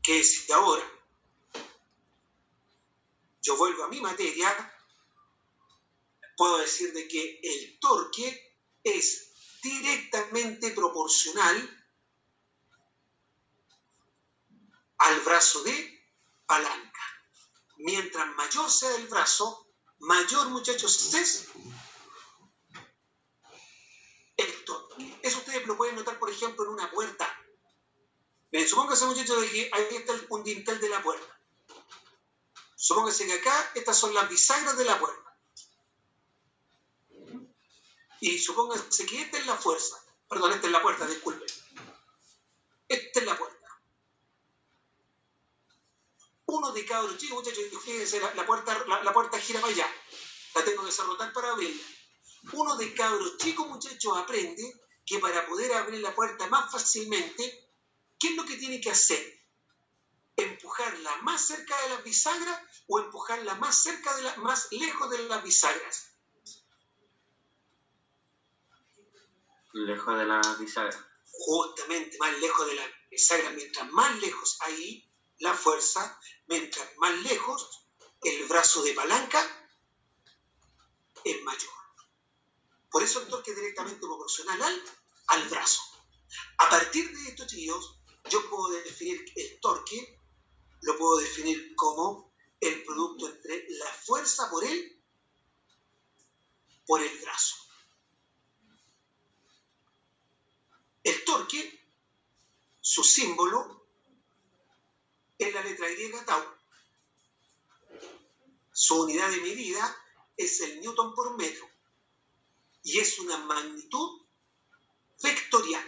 Que si ahora yo vuelvo a a mi materia, puedo decir de que el torque es directamente proporcional al brazo de palanca. Mientras mayor sea el brazo, mayor, muchachos, es el torque. Eso ustedes lo pueden notar, por ejemplo, en una puerta. Bien, supóngase, muchachos, de que ahí está un dintel de la puerta. Supóngase que acá estas son las bisagras de la puerta. Y supóngase que esta es la fuerza. Perdón, esta es la puerta, disculpen. Esta es la puerta. Uno de cabros chicos, muchachos, fíjense, la puerta gira para allá. La tengo que desarrotar para abrirla. Uno de cabros chicos, muchachos, aprende que para poder abrir la puerta más fácilmente, ¿qué es lo que tiene que hacer? ¿Empujarla más cerca de las bisagras o empujarla más lejos de las bisagras? Lejos de la bisagra. Justamente, más lejos de la bisagra. Mientras más lejos ahí, la fuerza, mientras más lejos, el brazo de palanca es mayor. Por eso el torque es directamente proporcional al brazo. A partir de esto, chicos, yo puedo definir el torque, lo puedo definir como el producto entre la fuerza por el brazo. El torque, su símbolo, es la letra griega tau. Su unidad de medida es el newton por metro. Y es una magnitud vectorial.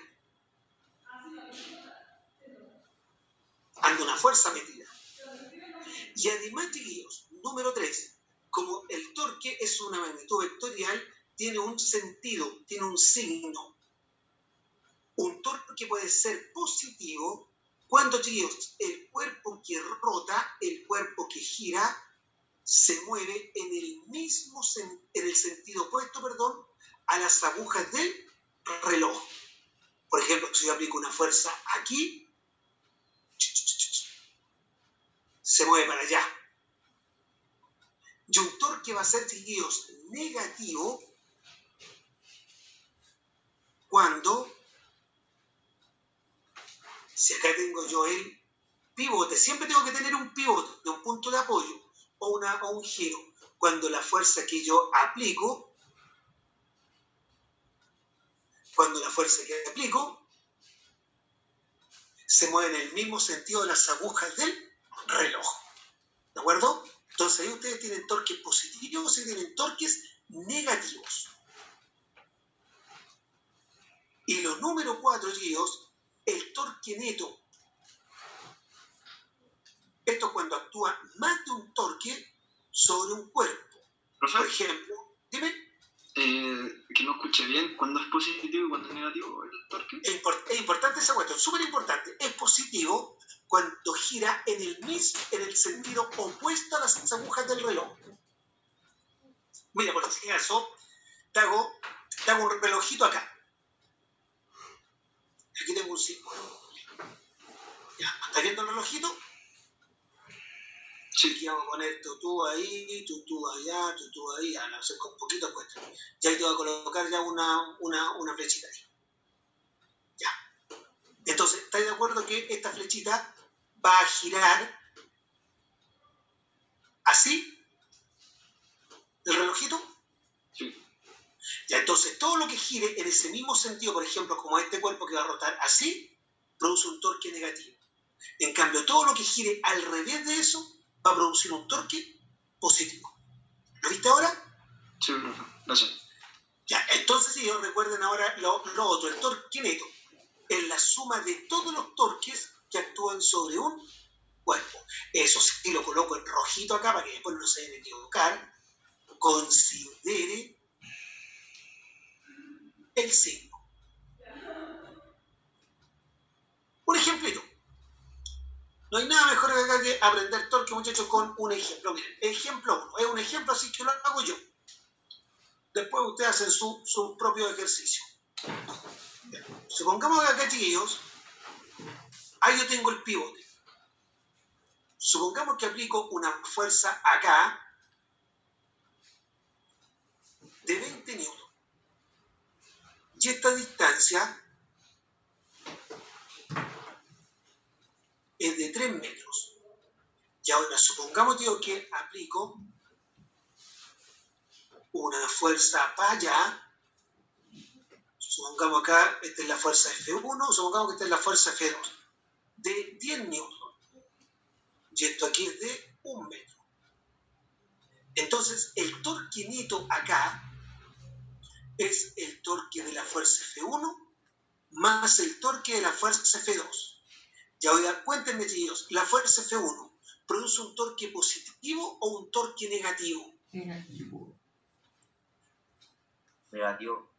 Ante una fuerza medida. Y además, chiquillos, número 3, como el torque es una magnitud vectorial, tiene un sentido, tiene un signo. Un torque puede ser positivo cuando, chiquillos, el cuerpo que rota, el cuerpo que gira, se mueve en el sentido opuesto, a las agujas del reloj. Por ejemplo, si yo aplico una fuerza aquí, se mueve para allá. Y un torque va a ser, chiquillos, negativo cuando, si acá tengo yo el pivote, siempre tengo que tener un pivote, un punto de apoyo o un giro. Cuando la fuerza que yo aplico, se mueve en el mismo sentido de las agujas del reloj. ¿De acuerdo? Entonces ahí ustedes tienen torques positivos y tienen torques negativos. Y los número 4, chicos, el torque neto. Esto es cuando actúa más de un torque sobre un cuerpo. Profe, por ejemplo, dime. Que no escuché bien, ¿cuándo es positivo y cuándo es negativo el torque? Es importante esa cuestión, súper importante. Es positivo cuando gira en el sentido opuesto a las agujas del reloj. Mira, por este caso, te hago un relojito acá. Aquí tengo un símbolo. ¿Ya? ¿Estás viendo el relojito? Sí. Aquí vamos a poner tutú ahí, tutú allá, tutú ahí, a no ser con poquito cuesta. Ya ahí te voy a colocar ya una flechita ahí. Ya. Entonces, ¿estáis de acuerdo que esta flechita va a girar así? ¿El relojito? Sí. Ya, entonces todo lo que gire en ese mismo sentido, por ejemplo, como este cuerpo que va a rotar así, produce un torque negativo. En cambio, todo lo que gire al revés de eso va a producir un torque positivo. ¿Lo viste ahora? Sí, profe, gracias. Ya, entonces sí, recuerden ahora lo otro, el torque neto. Es la suma de todos los torques que actúan sobre un cuerpo. Eso sí lo coloco en rojito acá para que después no se vayan a equivocar. Considere el signo. Un ejemplito. No hay nada mejor acá que aprender torque, muchachos, con un ejemplo. Miren, ejemplo 1. Es un ejemplo así que lo hago yo. Después ustedes hacen su propio ejercicio. Supongamos que acá, chiquillos, ahí yo tengo el pivote. Supongamos que aplico una fuerza acá y esta distancia es de 3 metros. Y ahora supongamos yo que aplico una fuerza para allá. Supongamos acá, esta es la fuerza F1, supongamos que esta es la fuerza F2, de 10 newton. Y esto aquí es de 1 metro. Entonces, el torque neto acá es el torque de la fuerza F1 más el torque de la fuerza F2. Y ahora cuéntenme, chicos, ¿la fuerza F1 produce un torque positivo o un torque negativo? Negativo.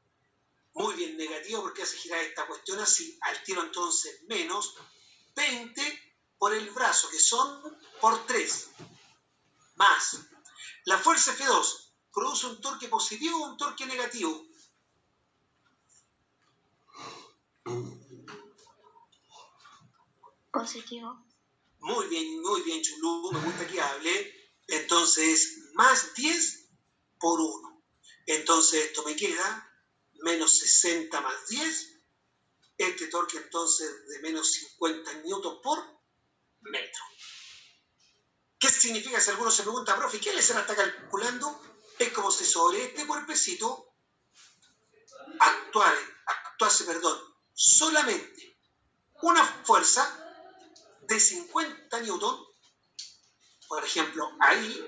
Muy bien, negativo, porque hace girar esta cuestión así. Al tiro entonces menos 20 por el brazo, que son por 3. Más. La fuerza F2 produce un torque positivo o un torque negativo. Positivo. Muy bien, Chulú, me gusta que hable. Entonces, más 10 por 1. Entonces, esto me queda menos 60 más 10. Este torque, entonces, de menos 50 newton por metro. ¿Qué significa? Si alguno se pregunta, profe, ¿qué le será está calculando? Es como si sobre este cuerpecito actuase solamente una fuerza de 50 newton, por ejemplo, ahí,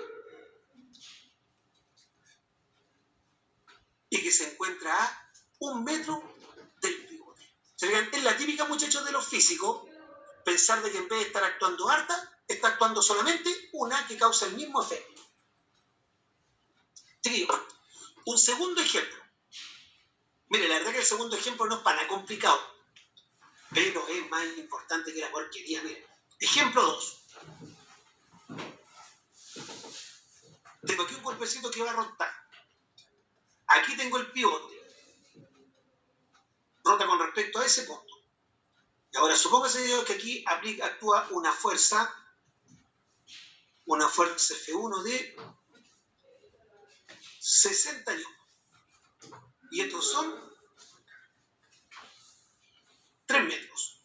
y que se encuentra a 1 metro del pivote. ¿Se fijan? Es la típica, muchachos, de los físicos, pensar de que en vez de estar actuando harta, está actuando solamente una que causa el mismo efecto. Chiquillos, un segundo ejemplo. Mire, la verdad que el segundo ejemplo no es para nada complicado, pero es más importante que la porquería. Mire, ejemplo 2. Tengo aquí un cuerpecito que va a rotar. Aquí tengo el pivote. Rota con respecto a ese punto. Y ahora supóngase que aquí actúa una fuerza F1 de 60 newton. Y estos son 3 metros.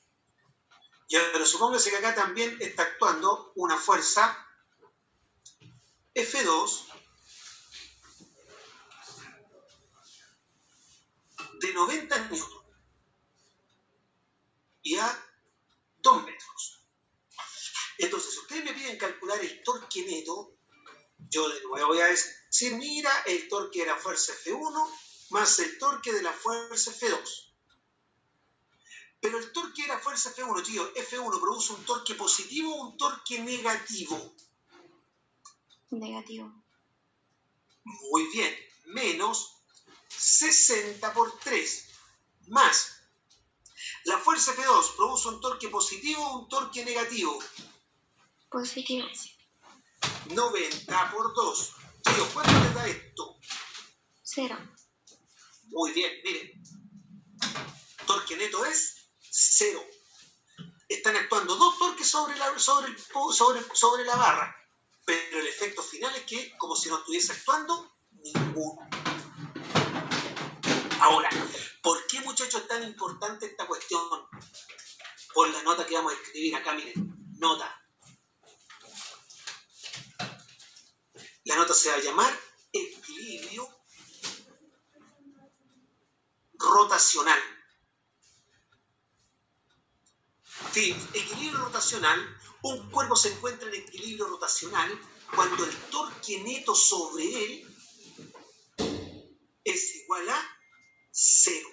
Y ahora supóngase que acá también está actuando una fuerza F2 de 90 newton y a 2 metros. Entonces, si ustedes me piden calcular el torque neto, yo de nuevo voy a decir, mira, el torque de la fuerza F1 más el torque de la fuerza F2. Pero el torque de la fuerza F1, tío, F1 produce un torque positivo o un torque negativo. Negativo. Muy bien, menos 60 por 3, más. La fuerza F2 produce un torque positivo o un torque negativo. Positivo. 90 por 2. Tío, ¿cuánto le da esto? 0. Muy bien, miren. Torque neto es 0. Están actuando 2 torques sobre la barra. Pero el efecto final es que, como si no estuviese actuando, ninguno. Ahora, ¿por qué, muchachos, es tan importante esta cuestión? Por la nota que vamos a escribir acá, miren. Nota. La nota se va a llamar equilibrio rotacional. Sí, equilibrio rotacional. Un cuerpo se encuentra en equilibrio rotacional cuando el torque neto sobre él es igual a 0.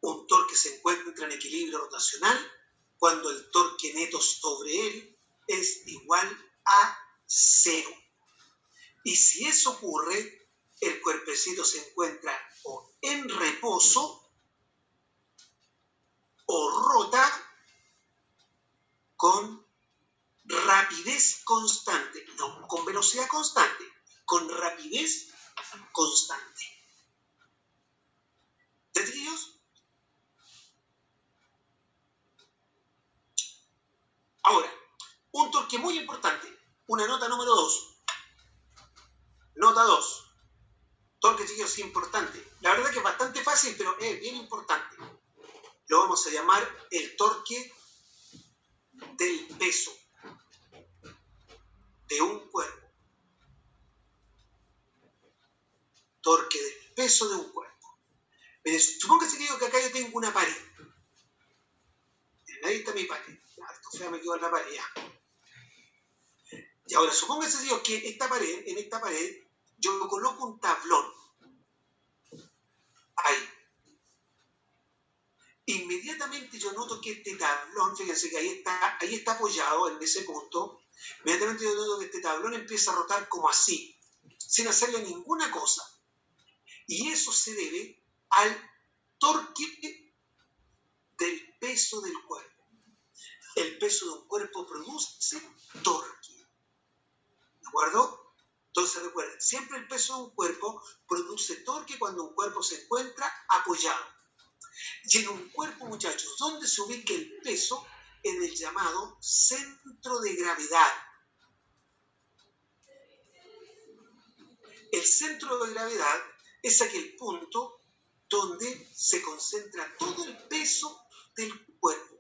Un torque se encuentra en equilibrio rotacional cuando el torque neto sobre él es igual a 0. Y si eso ocurre, el cuerpecito se encuentra o en reposo o rota con rapidez constante, no con velocidad constante, con rapidez constante. ¿Entendidos? Ahora, un torque muy importante, una nota número 2. Nota 2. torque, chiquillos, es importante. La verdad que es bastante fácil, pero es bien importante. Lo vamos a llamar el torque del peso de un cuerpo. Torque del peso de un cuerpo. Miren, supóngase que acá yo tengo una pared. Ahí está mi pared. Ya me quedo en la pared, ya. Y ahora, supóngase Dios que en esta pared, yo coloco un tablón. Ahí. Inmediatamente yo noto que este tablón, fíjense que ahí está apoyado en ese punto. Inmediatamente yo noto que este tablón empieza a rotar como así, sin hacerle ninguna cosa. Y eso se debe al torque del peso del cuerpo. El peso de un cuerpo produce torque. ¿De acuerdo? Entonces recuerden, siempre el peso de un cuerpo produce torque cuando un cuerpo se encuentra apoyado. Y en un cuerpo, muchachos, ¿dónde se ubica el peso? En el llamado centro de gravedad. El centro de gravedad es aquel punto donde se concentra todo el peso del cuerpo.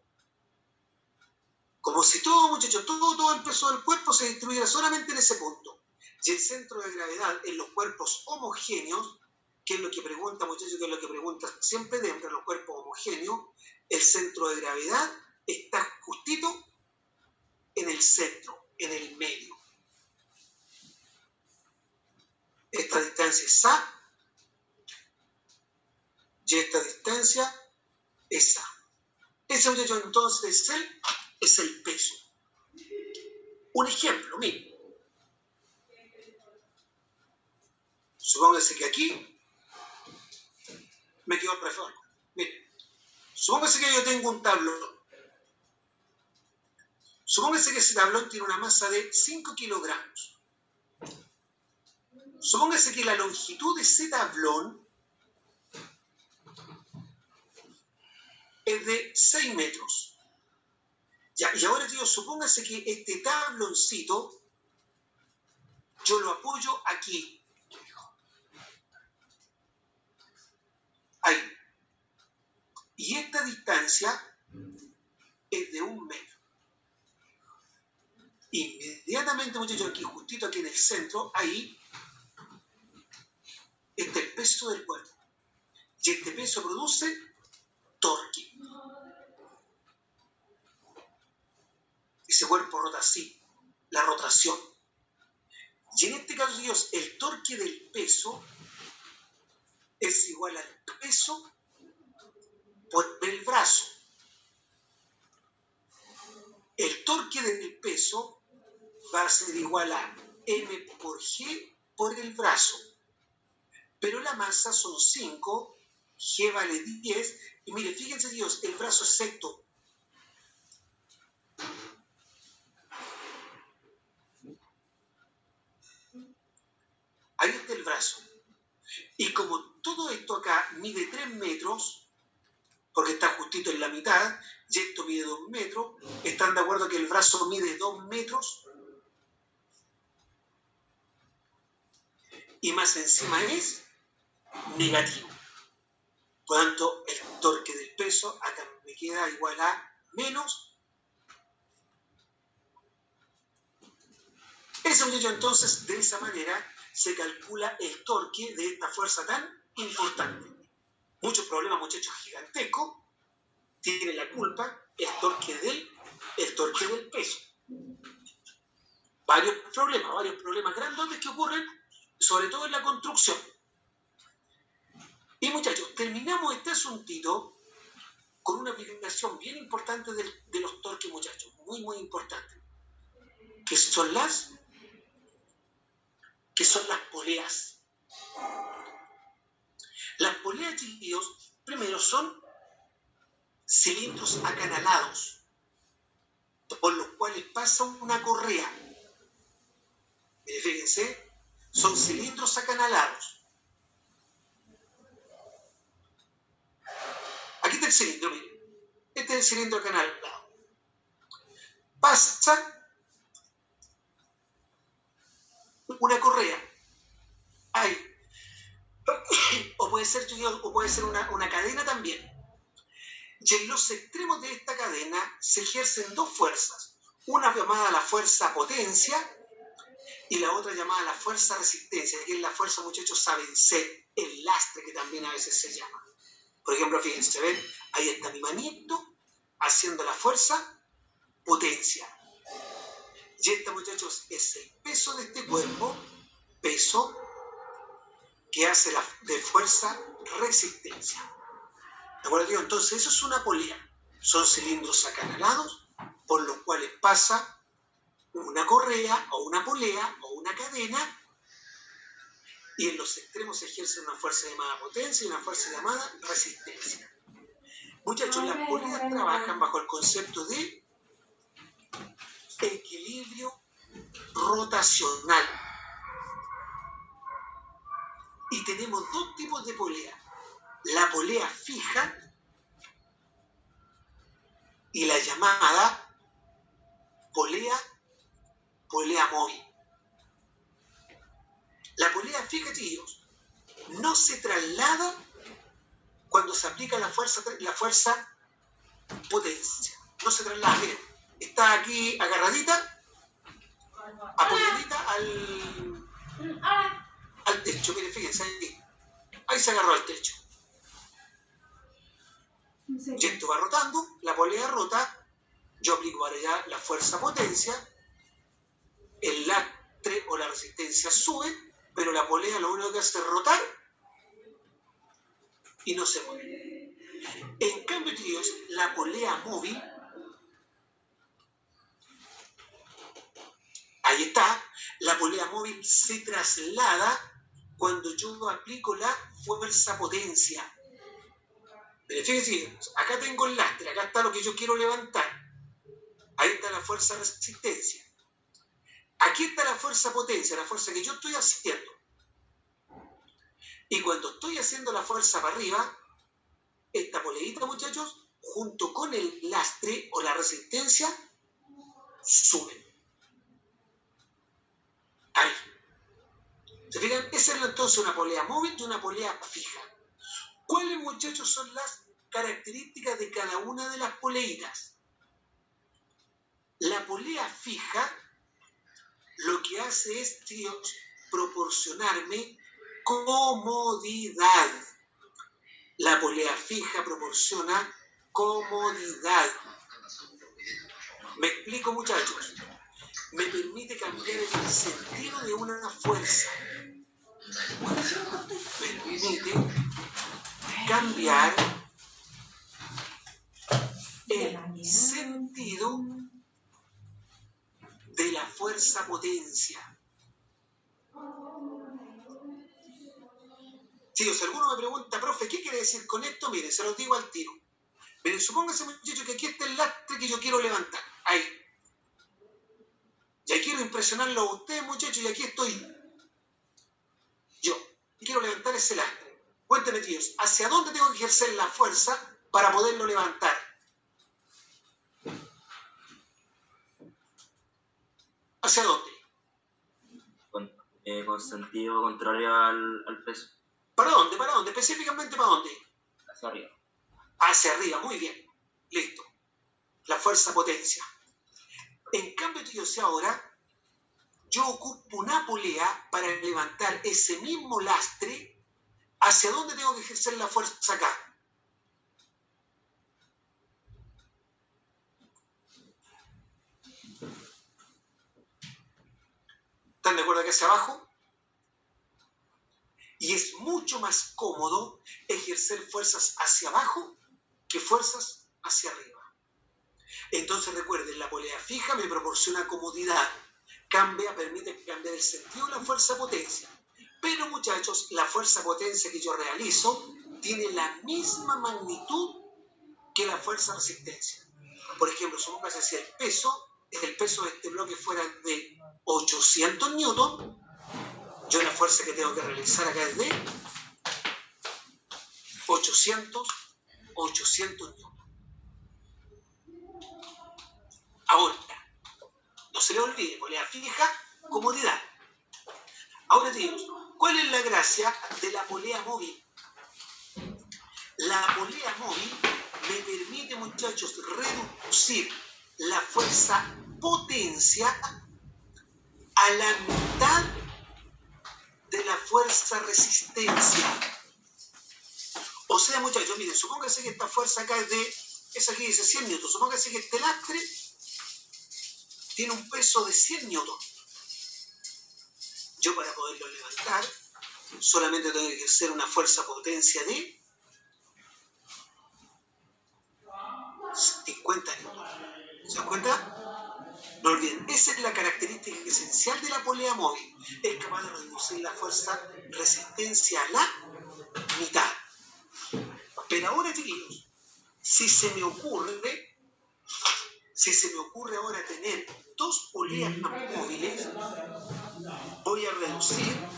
Como si todo, muchachos, todo el peso del cuerpo se distribuyera solamente en ese punto. Y el centro de gravedad en los cuerpos homogéneos, que es lo que pregunta, muchachos, que es lo que pregunta siempre dentro de los cuerpos homogéneos, el centro de gravedad está justito en el centro, en el medio. Esta distancia es A y esta distancia es A. Ese, muchachos, entonces es el peso. Un ejemplo, miren. Supóngase que aquí me quedó el profesor. Miren, supóngase que yo tengo un tablón. Supóngase que ese tablón tiene una masa de 5 kilogramos. Supóngase que la longitud de ese tablón es de 6 metros. Ya, y ahora, tío, supóngase que este tabloncito yo lo apoyo aquí. Ahí. Y esta distancia es de 1 metro. Inmediatamente, muchachos, aquí, justito aquí en el centro, ahí está el peso del cuerpo. Y este peso produce torque. Ese cuerpo rota así, la rotación. Y en este caso, Dios, el torque del peso es igual al peso por el brazo. El torque del peso va a ser igual a M por G por el brazo. Pero la masa son 5, G vale 10. Y mire, fíjense Dios, el brazo es secto. Ahí está el brazo. Y como todo esto acá mide 3 metros, porque está justito en la mitad, y esto mide 2 metros, ¿están de acuerdo que el brazo mide 2 metros? Y más encima es negativo. Por lo tanto, el torque del peso acá me queda igual a menos. Ese muchacho, entonces, de esa manera se calcula el torque de esta fuerza tan importante. Muchos problemas, muchachos, gigantescos, tienen la culpa el torque del peso. Varios problemas grandes que ocurren, sobre todo en la construcción. Y muchachos, terminamos este asuntito con una aplicación bien importante de los torques, muchachos, muy importante, que son las poleas. Las poleas, chiquillos, primero son cilindros acanalados, por los cuales pasa una correa. Fíjense, son cilindros acanalados. Aquí está el cilindro, miren. Este es el cilindro acanalado. Pasa una correa. Ahí. ser, o puede ser una cadena también. Y en los extremos de esta cadena se ejercen dos fuerzas. Una llamada la fuerza potencia y la otra llamada la fuerza resistencia, que es la fuerza, muchachos, a vencer, el lastre que también a veces se llama. Por ejemplo, fíjense, ¿ven? Ahí está mi manito haciendo la fuerza potencia. Y este, muchachos, es el peso de este cuerpo, peso que hace de fuerza resistencia. ¿De acuerdo? Entonces, eso es una polea. Son cilindros acanalados por los cuales pasa una correa o una polea o una cadena, y en los extremos se ejerce una fuerza llamada potencia y una fuerza llamada resistencia. Muchachos, las poleas trabajan bajo el concepto de equilibrio rotacional. Y tenemos dos tipos de polea. La polea fija y la llamada polea móvil. La polea fija, tíos, no se traslada cuando se aplica la fuerza potencia. No se traslada, miren, está aquí agarradita, apoyadita al techo. Miren, fíjense, ahí se agarró al techo. Y esto va rotando, la polea rota, yo aplico para allá la fuerza potencia, el lastre o la resistencia sube, pero la polea lo único que hace es rotar y no se mueve. En cambio, tíos, la polea móvil, ahí está, la polea móvil se traslada cuando yo aplico la fuerza potencia. Pero fíjense, acá tengo el lastre, acá está lo que yo quiero levantar. Ahí está la fuerza resistencia. Aquí está la fuerza potencia, la fuerza que yo estoy haciendo. Y cuando estoy haciendo la fuerza para arriba, esta poleita, muchachos, junto con el lastre o la resistencia, suben. Ahí. ¿Se fijan? Esa es entonces una polea móvil y una polea fija. ¿Cuáles, muchachos, son las características de cada una de las poleitas? La polea fija lo que hace es, tíos, proporcionarme comodidad. La polea fija proporciona comodidad. Me explico, muchachos. Me permite cambiar el sentido de una fuerza. Me permite cambiar el sentido de la fuerza potencia. Si alguno me pregunta, profe, ¿qué quiere decir con esto? Miren, se los digo al tiro. Miren, supóngase, muchachos, que aquí está el lastre que yo quiero levantar. Ahí. Ya quiero impresionarlo a ustedes, muchachos, y aquí estoy yo. Y quiero levantar ese lastre. Cuéntenme, tíos, ¿hacia dónde tengo que ejercer la fuerza para poderlo levantar? ¿Hacia dónde? Con sentido contrario al peso. ¿Para dónde? ¿Para dónde? Específicamente, ¿para dónde? Hacia arriba. Hacia arriba, muy bien. Listo. La fuerza potencia. En cambio, tíos, ahora yo ocupo una polea para levantar ese mismo lastre. ¿Hacia dónde tengo que ejercer la fuerza acá? ¿Están de acuerdo que hacia abajo? Y es mucho más cómodo ejercer fuerzas hacia abajo que fuerzas hacia arriba. Entonces recuerden, la polea fija me proporciona comodidad. Permite cambiar el sentido de la fuerza potencia. Pero, muchachos, la fuerza potencia que yo realizo tiene la misma magnitud que la fuerza resistencia. Por ejemplo, supongamos si el peso de este bloque fuera de 800 newton, yo la fuerza que tengo que realizar acá es de 800 newton. Ahora, no se le olvide, polea fija, comodidad. Ahora, tíos, ¿cuál es la gracia de la polea móvil? La polea móvil me permite, muchachos, reducir la fuerza potencia a la mitad de la fuerza resistencia. O sea, muchachos, miren, supóngase que esta fuerza acá esa aquí dice 100 newtons, supóngase que este lastre tiene un peso de 100 newtons. Yo para poderlo levantar solamente tengo que ejercer una fuerza potencia de 50 newtons. ¿Se dan cuenta? No olviden, esa es la característica esencial de la polea móvil. Es capaz de reducir la fuerza resistencia a la mitad. Pero ahora, chiquillos, si se me ocurre ahora tener dos poleas móviles, voy a reducir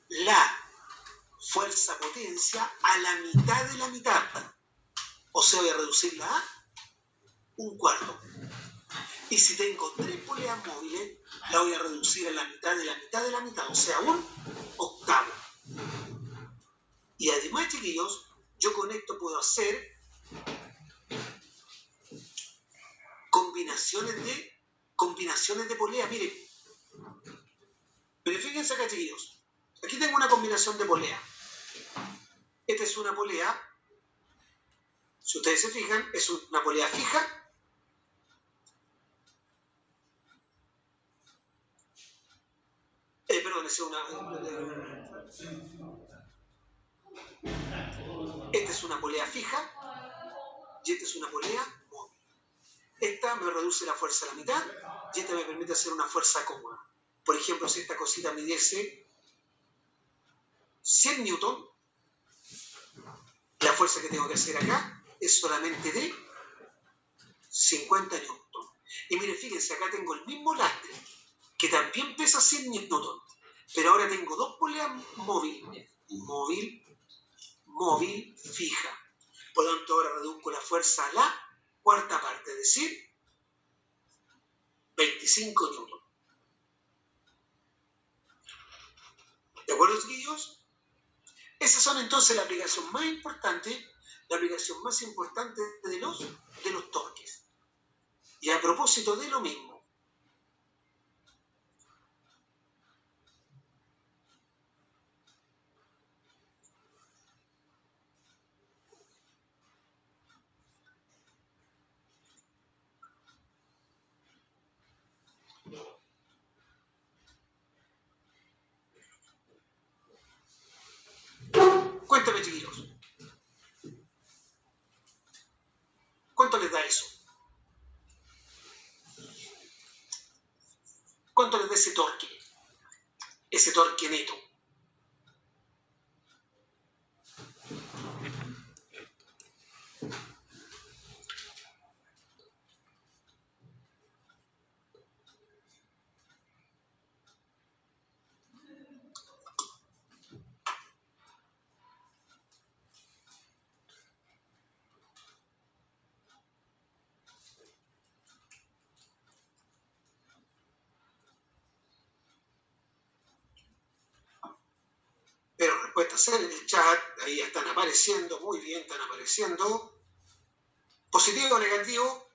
la fuerza potencia a la mitad de la mitad. O sea, voy a reducirla a un cuarto. Y si tengo tres poleas móviles, la voy a reducir a la mitad de la mitad de la mitad, o sea, un octavo. Y además, chiquillos, yo con esto puedo hacer combinaciones de polea. Miren, pero fíjense acá, chiquillos. Aquí tengo una combinación de polea. Esta es una polea, si ustedes se fijan, es una polea fija. Esta es una polea fija y esta es una polea móvil. Esta me reduce la fuerza a la mitad y esta me permite hacer una fuerza cómoda. Por ejemplo, si esta cosita midiese 100 newton, la fuerza que tengo que hacer acá es solamente de 50 newton. Y miren, fíjense, acá tengo el mismo lastre, que también pesa 100 newton, pero ahora tengo dos poleas móvil, fija. Por lo tanto, ahora reduzco la fuerza a la cuarta parte, es decir, 25 newton. ¿De acuerdo, chiquillos? Esas son entonces la aplicación más importante de los torques. Y a propósito de lo mismo, cuéntame, chiquillos, ¿cuánto les da eso? ¿Cuánto les da ese torque? Ese torque neto. Pero respuestas en el chat, ahí están apareciendo, muy bien, están apareciendo. ¿Positivo o negativo?